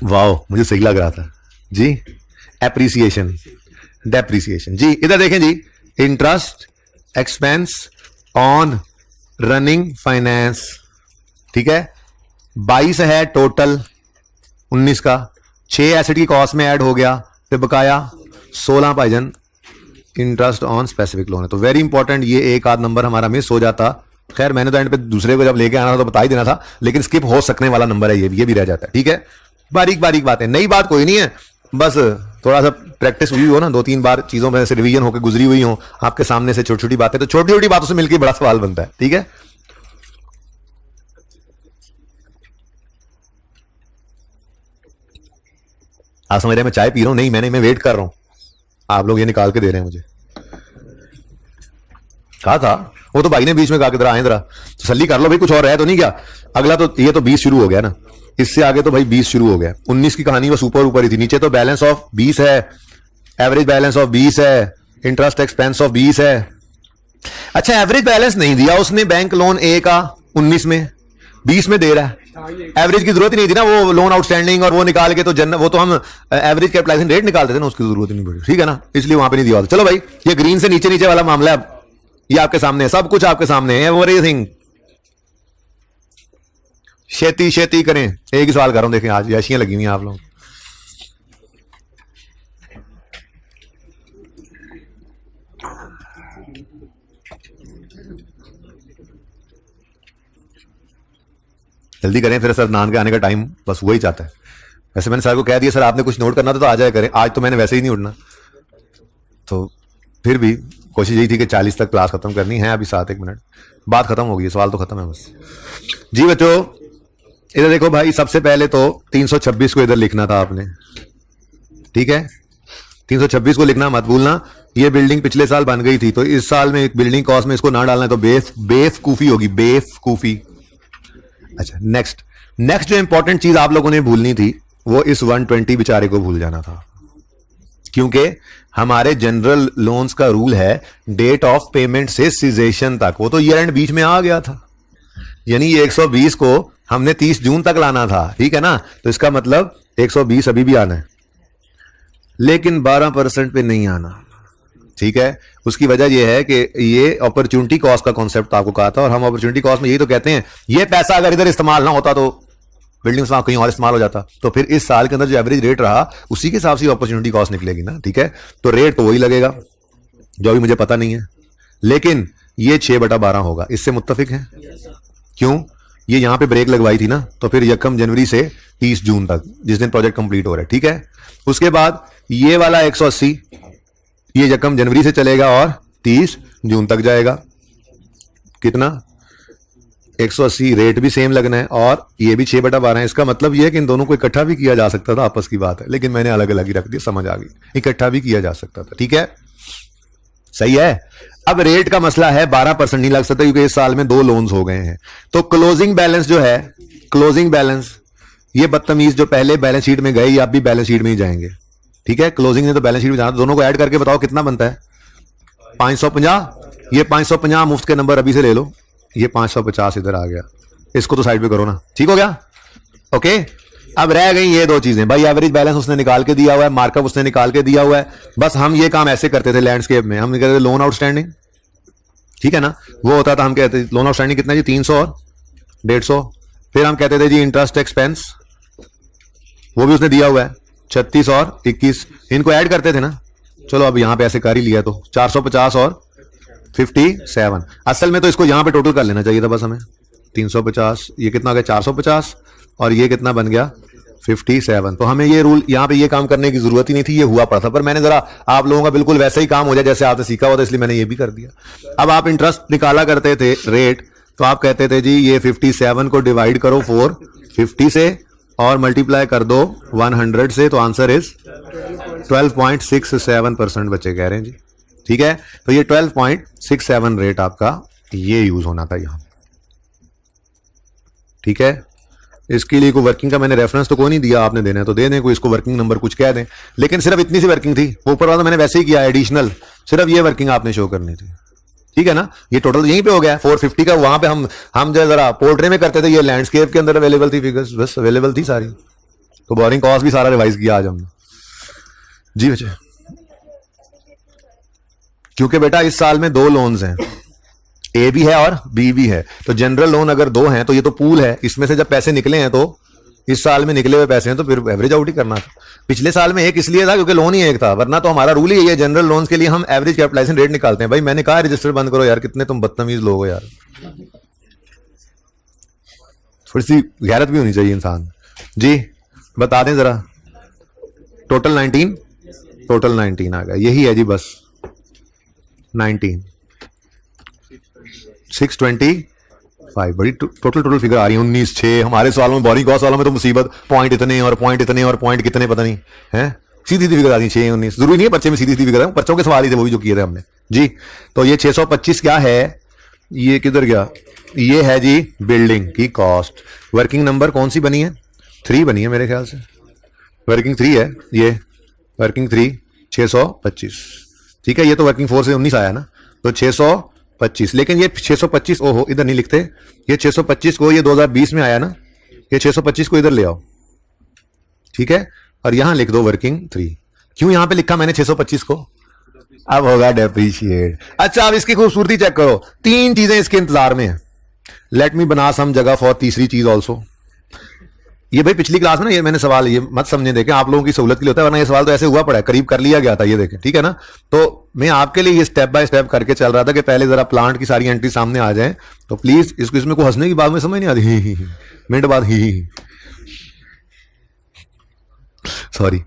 वाह मुझे सही लग रहा था जी। एप्रिसिएशन, डेप्रिसिएशन जी, इधर देखें जी, interest expense on running finance, ठीक है। 22 है टोटल 19 का, 6 एसेट की कॉस्ट में ऐड हो गया, फिर बकाया 16 Bhaijaan interest on specific loan है। तो वेरी इंपॉर्टेंट, ये एक आध नंबर हमारा मिस हो जाता। खैर मैंने तो एंड पे दूसरे को जब लेके आना था तो बता ही देना था, लेकिन स्किप हो सकने वाला नंबर है, ये भी रह जाता है, ठीक है। बारीक बारीक बातें, नई बात कोई नहीं है, बस थोड़ा सा प्रैक्टिस हुई हो ना, 2-3 बार चीजों में से रिवीजन होकर गुजरी हुई हो आपके सामने से छोटी छोटी बातें, तो छोटी छोटी बातों से मिलकर बड़ा सवाल बनता है, ठीक है। आप समझ रहे हैं मैं चाय पी रहा हूं? नहीं, मैं वेट कर रहा हूं, आप लोग ये निकाल के दे रहे हैं मुझे। कहा था वो तो भाई ने बीच में कहा कि जरा आए, जरा तसल्ली कर लो भाई, कुछ और है तो नहीं क्या। अगला तो ये तो 20 शुरू हो गया ना, इससे आगे तो भाई 20 शुरू हो गया। 19 की कहानी बस ऊपर ऊपर ही थी, नीचे तो बैलेंस ऑफ 20 है, एवरेज बैलेंस ऑफ 20 है, इंटरेस्ट एक्सपेंस ऑफ 20 है। अच्छा एवरेज बैलेंस नहीं दिया उसने बैंक लोन ए का 19 में, 20 में दे रहा है। एवरेज की जरूरत ही नहीं थी ना, वो लोन आउटस्टैंडिंग और वो निकाल के तो वो तो हम एवरेज कैपिटलाइजेशन रेट निकालते थे ना, उसकी जरूरत ही नहीं पड़ी, ठीक है ना, इसलिए वहां पे नहीं दिया। चलो भाई ये ग्रीन से नीचे नीचे वाला मामला है, ये आपके सामने है, सब कुछ आपके सामने है, एवरीथिंग। शेती शेती करें, एक ही सवाल कर रहा हूं, देखें आज याशियां लगी हुई हैं आप लोग। जल्दी करें, फिर सर नान के आने का टाइम बस वही चाहता है। वैसे मैंने सर को कह दिया सर आपने कुछ नोट करना था तो आ जाए करें, आज तो मैंने वैसे ही नहीं उठना, तो फिर भी कोशिश यही थी कि 40 तक क्लास खत्म करनी है। अभी 7-1 मिनट बात खत्म होगी, सवाल तो खत्म है बस जी। बच्चों इधर देखो भाई, सबसे पहले तो 326 को इधर लिखना था आपने, ठीक है। 326 को लिखना मत भूलना। ये बिल्डिंग पिछले साल बन गई थी, तो इस साल में बिल्डिंग कॉस्ट में इसको ना डालना है तो बेवकूफी होगी, बेवकूफी। अच्छा नेक्स्ट जो इंपॉर्टेंट चीज आप लोगों ने भूलनी थी वो इस 120 बेचारे को भूल जाना था, क्योंकि हमारे जनरल लोन्स का रूल है डेट ऑफ पेमेंट से सीजेशन तक, वो तो ईयर एंड बीच में आ गया था, यानी ये 120 को हमने 30 जून तक लाना था, ठीक है ना। तो इसका मतलब 120 अभी भी आना है, लेकिन 12% पे नहीं आना, ठीक है। उसकी वजह यह है कि ये अपॉर्चुनिटी कॉस्ट का कॉन्सेप्ट आपको कहा था, और हम अपॉर्चुनिटी कॉस्ट में यही तो कहते हैं, ये पैसा अगर इधर इस्तेमाल ना होता तो बिल्डिंग्स वहां कहीं और इस्तेमाल हो जाता, तो फिर इस साल के अंदर जो एवरेज रेट रहा उसी के हिसाब से अपॉर्चुनिटी कॉस्ट निकलेगी ना, ठीक है। तो रेट तो वही लगेगा जो अभी मुझे पता नहीं है, लेकिन ये 6/12 होगा, इससे मुत्तफिक है। क्यों? ये यहां पे ब्रेक लगवाई थी ना, तो फिर 1 जनवरी से 30 जून तक जिस दिन प्रोजेक्ट कंप्लीट हो रहा है, ठीक है। उसके बाद ये वाला 180 ये 1 जनवरी से चलेगा और 30 जून तक जाएगा। कितना? 180 रेट भी सेम लगना है और ये भी 6/12 है। इसका मतलब ये है कि इन दोनों को इकट्ठा भी किया जा सकता था, आपस की बात है, लेकिन मैंने अलग अलग ही रख दिया, समझ आ गई, इकट्ठा भी किया जा सकता था, ठीक है, सही है। अब रेट का मसला है 12% नहीं लग सकता क्योंकि इस साल में 2 लोन्स हो गए हैं। तो क्लोजिंग बैलेंस जो है, क्लोजिंग बैलेंस, ये बदतमीज जो पहले बैलेंस शीट में गए ये आप भी बैलेंस शीट में ही जाएंगे, ठीक है। क्लोजिंग ने तो बैलेंस शीट में जाना, दोनों को ऐड करके बताओ कितना बनता है? 550। ये 550 मुफ्त के नंबर अभी से ले लो, ये 550 इधर आ गया, इसको तो साइड पे करो ना, ठीक हो गया, ओके। अब रह गई ये 2 चीजें भाई, एवरेज बैलेंस उसने निकाल के दिया हुआ है, मार्कअप उसने निकाल के दिया हुआ है। बस हम ये काम ऐसे करते थे लैंडस्केप में, हम कहते थे लोन आउटस्टैंडिंग, ठीक है ना, वो होता था, हम कहते थे लोन आउटस्टैंडिंग कितना जी, 300 और 150। फिर हम कहते थे जी इंटरेस्ट एक्सपेंस, वो भी उसने दिया हुआ है 36 और 21, इनको ऐड करते थे ना। चलो अब यहां पे ऐसे कर ही लिया तो 450 और 57। असल में तो इसको यहां पे टोटल कर लेना चाहिए था बस हमें, 350, ये कितना हो गया 450 और ये कितना बन गया 57। तो हमें ये रूल यहाँ पे ये काम करने की जरूरत ही नहीं थी, ये हुआ पड़ा था, पर मैंने जरा आप लोगों का बिल्कुल वैसा ही काम हो जाए जैसे आपने सीखा हुआ था, इसलिए मैंने ये भी कर दिया। अब आप इंटरेस्ट निकाला करते थे रेट, तो आप कहते थे जी ये 57 को डिवाइड करो 450 से और मल्टीप्लाई कर दो 100 से, तो आंसर इज 12.67% बच्चे कह रहे हैं जी। ठीक है, तो ये 12.67 रेट आपका ये यूज होना था यहां। ठीक है, इसके लिए कोई वर्किंग का मैंने रेफरेंस तो कोई नहीं दिया, आपने देना है तो दे दें, कोई इसको वर्किंग नंबर कुछ कह दें, लेकिन सिर्फ इतनी सी वर्किंग थी, ऊपर वाला मैंने वैसे ही किया एडिशनल, सिर्फ ये वर्किंग आपने शो करनी थी। ठीक है ना, ये टोटल यहीं पे हो गया 450 का, वहां पे हम जो जरा पोर्ट्रे में करते थे, ये लैंडस्केप के अंदर अवेलेबल थी फिगर्स, बस अवेलेबल थी सारी, तो बोरिंग कॉस्ट भी सारा रिवाइज किया आज हमने जी बच्चे। क्योंकि बेटा इस साल में 2 लोन्स हैं, ए भी है और बी भी है, तो जनरल लोन अगर 2 हैं तो ये तो पूल है, इसमें से जब पैसे निकले हैं तो इस साल में निकले हुए पैसे हैं तो फिर एवरेज आउट ही करना था। पिछले साल में एक इसलिए था क्योंकि लोन ही एक था, वरना तो हमारा रूल ही है जनरल लोन्स के लिए हम एवरेज कैपिटलाइजेशन रेट निकालते हैं। भाई मैंने कहा रजिस्टर बंद करो यार, कितने तुम बदतमीज लोग हो यार, थोड़ी सी गैरत भी होनी चाहिए इंसान जी। बता दें जरा, टोटल 19 आ गया, यही है जी बस 19 625, बड़ी टोटल फिगर आ रही है 19,6। हमारे सवालों में बोरिंग कॉस्ट वालों में तो मुसीबत पॉइंट इतने और पॉइंट इतने और पॉइंट कितने पता नहीं है, सीधी फिगर आ रही है 6 19। जरूरी नहीं है बच्चे में सीधी फिगर है, बच्चों के सवाल ही थे वो भी जो किए थे हमने जी। तो ये 625 क्या है, ये किधर गया, ये है जी बिल्डिंग की कॉस्ट। वर्किंग नंबर कौन सी बनी है, 3 बनी है मेरे ख्याल से, वर्किंग 3 है ये, वर्किंग 3 625। ठीक है, ये तो वर्किंग 4 से 19 आया ना, तो 625, लेकिन ये 625 ओहो इधर नहीं लिखते, ये 625 को ये 2020 में आया ना, ये 625 को इधर ले आओ। ठीक है, और यहां लिख दो वर्किंग 3। क्यों यहां पे लिखा मैंने 625 को, अब होगा डेप्रीशिएट। अच्छा, अब इसकी खूबसूरती चेक करो, 3 चीजें इसके इंतजार में है। लेट मी बना सम जगह फॉर तीसरी चीज ऑल्सो। ये भाई पिछली क्लास में ना ये मैंने सवाल ये मत समझे, देखें आप लोगों की सहूलत के लिए होता है, वरना ये सवाल तो ऐसे हुआ पड़ा है, करीब कर लिया गया था ये देखें। ठीक है ना, तो मैं आपके लिए ये स्टेप बाय स्टेप करके चल रहा था कि पहले जरा प्लांट की सारी एंट्री सामने आ जाए, तो प्लीज इसको, इसमें कोई हंसने की बात में समझ नहीं आती, ही मिनट बाद ही सॉरी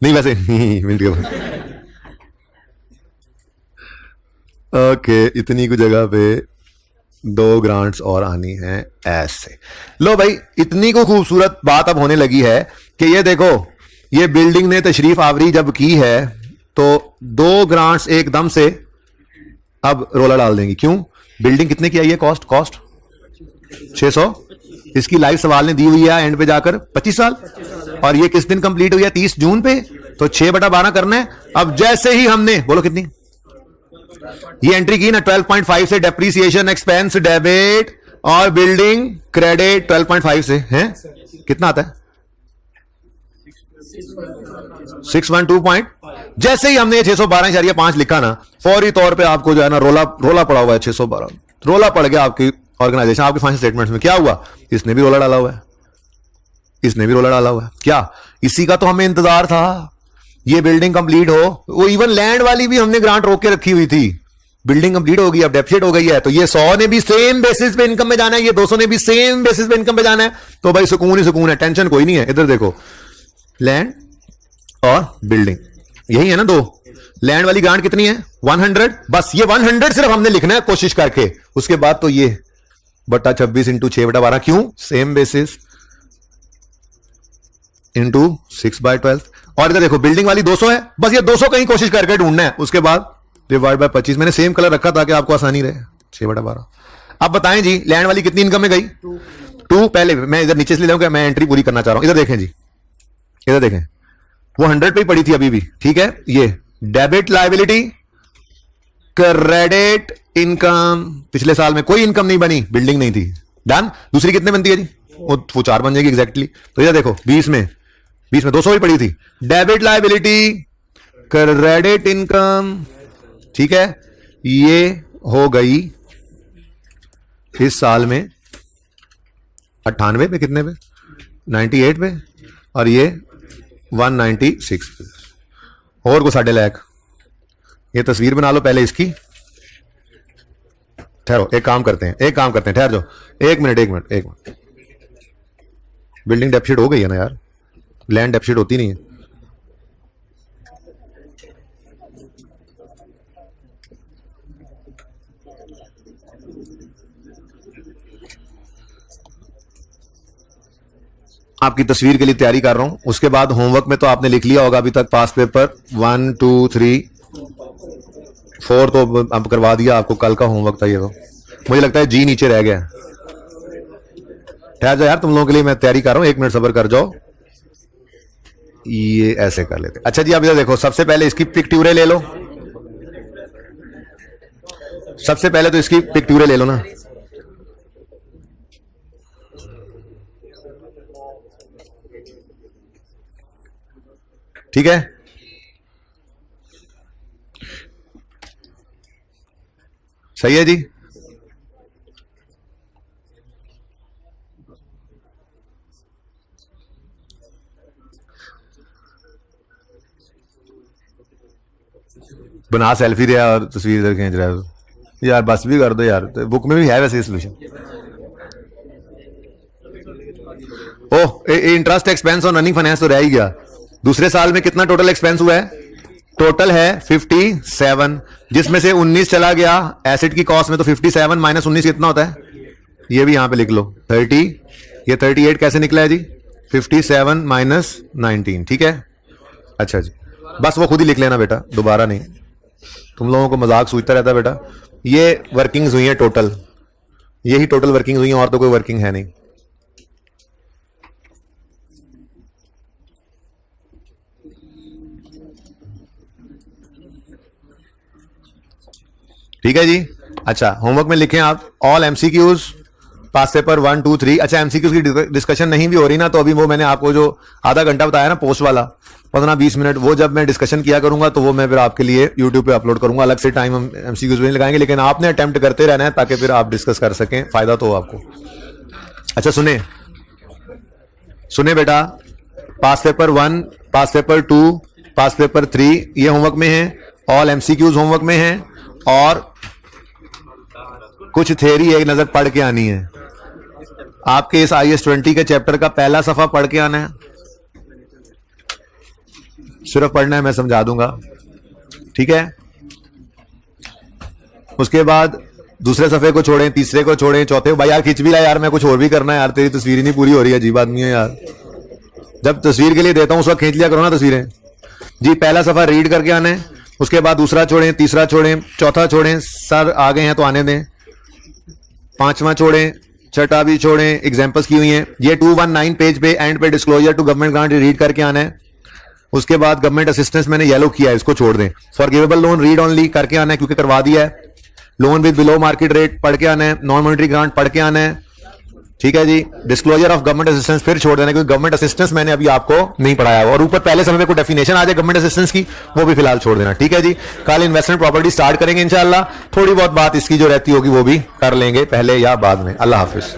नहीं वैसे मिनट के बाद ओके, इतनी कुछ जगह पे 2 ग्रांट्स और आनी है ऐसे। लो भाई, इतनी को खूबसूरत बात अब होने लगी है कि ये देखो, ये बिल्डिंग ने तशरीफ आवरी जब की है तो 2 ग्रांट्स एकदम से अब रोला डाल देंगी। क्यों, बिल्डिंग कितने की आई है, कॉस्ट 600, इसकी लाइफ सवाल ने दी हुई है एंड पे जाकर 25 साल, और ये किस दिन कंप्लीट हुई है, 30 जून पे, तो 6/12 करना है। अब जैसे ही हमने बोलो कितनी ये एंट्री की ना 12.5 से, डेप्रीसिएशन एक्सपेंस डेबिट और बिल्डिंग क्रेडिट 12.5 से है, कितना आता है 612 पॉइंट। जैसे ही हमने 612.5 लिखा ना, फौरी तौर पे आपको जो है ना रोला पड़ा हुआ है, 612 रोला पड़ गया आपकी ऑर्गेनाइजेशन, आपके फाइनेंशियल स्टेटमेंट्स में। क्या हुआ, इसने भी रोला डाला हुआ है, इसने भी रोला डाला हुआ है, क्या इसी का तो हमें इंतजार था, ये बिल्डिंग कंप्लीट हो। वो इवन लैंड वाली भी हमने ग्रांट रोक के रखी हुई थी, बिल्डिंग कंप्लीट हो गई, अब डेफिसिट हो गई है, तो ये 100 ने भी सेम बेसिस पे इनकम में जाना है, ये 200 ने भी सेम बेसिस पे इनकम में जाना है, तो भाई सुकून ही सुकून है, टेंशन कोई नहीं है। इधर देखो, लैंड और बिल्डिंग यही है ना 2, लैंड वाली ग्रांट कितनी है 100, बस ये 100 सिर्फ हमने लिखना है कोशिश करके, उसके बाद तो ये बटा 26 इंटू 6/12, क्यों, सेम बेसिस इंटू 6/12। और इधर देखो बिल्डिंग वाली 200 है, बस ये 200 कहीं कोशिश करके ढूंढना है, उसके बाद डिवाइड बाय 25। मैंने सेम कलर रखा ताकि आपको आसानी रहे, 6/12। अब बताएं जी, लैंड वाली कितनी इनकम में गई, 2। पहले मैं इधर नीचे से ले जाऊंगा, मैं एंट्री पूरी करना चाह रहा हूं। इधर देखें जी, इधर देखें, वो 100 पे ही पड़ी थी अभी भी। ठीक है, ये डेबिट लायबिलिटी क्रेडिट इनकम, पिछले साल में कोई इनकम नहीं बनी, बिल्डिंग नहीं थी, डन। दूसरी कितने बनती है जी, वो 4 बन जाएगी एग्जैक्टली। तो इधर देखो 20 में 200 ही पड़ी थी, डेबिट लायबिलिटी क्रेडिट इनकम। ठीक है, ये हो गई इस साल में 98 पे, कितने पे 98 पे, और ये 196 पे, और को 1.5 लाख। ये तस्वीर बना लो पहले इसकी, ठहरो एक काम करते हैं, ठहर जाओ, एक मिनट। बिल्डिंग डेप्थ शीट हो गई है ना यार, लैंड डेप्थ शीट होती नहीं है। आपकी तस्वीर के लिए तैयारी कर रहा हूं, उसके बाद होमवर्क में तो आपने लिख लिया होगा अभी तक पास पेपर 1 2 3 4 तो अब करवा दिया आपको, कल का होमवर्क था ये। तो मुझे लगता है जी नीचे रह गया। ठहर जाओ यार, तुम लोगों के लिए मैं तैयारी कर रहा हूं, 1 मिनट सब्र कर जाओ। ये ऐसे कर लेते। अच्छा जी, अब इधर देखो, सबसे पहले इसकी पिक्टूरे ले लो। सबसे पहले तो इसकी पिक्टूरे ले लो ना। ठीक है, सही है जी। बना सेल्फी दिया और तस्वीर इधर खींच रहा है यार, बस भी कर दो यार, तो बुक में भी है वैसे सोल्यूशन। ओह, इंटरेस्ट एक्सपेंस और रनिंग फाइनेंस तो रह ही गया। दूसरे साल में कितना टोटल एक्सपेंस हुआ है? टोटल है 57, जिसमें से 19 चला गया एसेट की कॉस्ट में, तो 57 माइनस 19 कितना होता है? ये भी यहां पे लिख लो 30। ये 38 कैसे निकला है जी? 57 माइनस 19, ठीक है। अच्छा जी, बस वो खुद ही लिख लेना बेटा, दोबारा नहीं। तुम लोगों को मजाक सूझता रहता है बेटा। ये वर्किंग्स हुई है टोटल, यही टोटल वर्किंग्स हुई है, और तो कोई वर्किंग है नहीं। ठीक है जी। अच्छा, होमवर्क में लिखें आप ऑल एमसीक्यूज पास पेपर 1 2 3। अच्छा, एमसीक्यूज की डिस्कशन नहीं भी हो रही ना, तो अभी वो मैंने आपको जो आधा घंटा बताया ना पोस्ट वाला 15-20 मिनट, वो जब मैं डिस्कशन किया करूंगा तो वो मैं फिर आपके लिए यूट्यूब पे अपलोड करूंगा। अलग से टाइम हम एमसीक्यूज में लगाएंगे, लेकिन आपने अटेम्प्ट करते रहना है ताकि फिर आप डिस्कस कर सकें, फायदा तो हो आपको। अच्छा सुने सुने बेटा, पास पेपर 1, पास पेपर 2, पास पेपर 3 ये होमवर्क में है, ऑल एमसीक्यूज होमवर्क में है, और कुछ थ्योरी एक नजर पढ़ के आनी है। आपके इस IAS 20 के चैप्टर का पहला सफा पढ़ के आना है, सिर्फ पढ़ना है, मैं समझा दूंगा, ठीक है। उसके बाद दूसरे सफे को छोड़ें, तीसरे को छोड़ें, चौथे को। भाई यार खिंच भी ला यार, मैं कुछ और भी करना है यार, तेरी तस्वीर ही नहीं पूरी हो रही है, अजीब आदमी है यार। जब तस्वीर के लिए देता हूं उस वक्त खींच लिया करो ना तस्वीरें जी। पहला सफा रीड करके आना है, उसके बाद दूसरा छोड़ें, तीसरा छोड़ें, चौथा छोड़ें, सर आ गए हैं तो आने दें, पांचवा छोड़ें, छठा भी छोड़ें, एग्जांपल्स की हुई हैं। ये 219 पेज पे एंड पे disclosure to government grant read करके आना है। उसके बाद गवर्नमेंट असिस्टेंस मैंने येलो किया है, इसको छोड़ दें। फॉरगिवेबल लोन रीड ओनली करके आना है क्योंकि करवा दिया है। Loan with below market rate पढ़ के आना है। नॉन मॉनिटरी ग्रांट पढ़ के आना है, ठीक है जी। डिस्क्लोजर ऑफ गवर्नमेंट असिस्टेंस फिर छोड़ देना क्योंकि गवर्नमेंट असिस्टेंस मैंने अभी आपको नहीं पढ़ाया, और ऊपर पहले समय पे कोई डेफिनेशन आ जाए गवर्नमेंट असिस्टेंस की, वो भी फिलहाल छोड़ देना, ठीक है जी। कल इन्वेस्टमेंट प्रॉपर्टी स्टार्ट करेंगे इंशाल्लाह, थोड़ी बहुत बात इसकी जो रहती होगी वो भी कर लेंगे पहले या बाद में। अल्लाह हाफिज।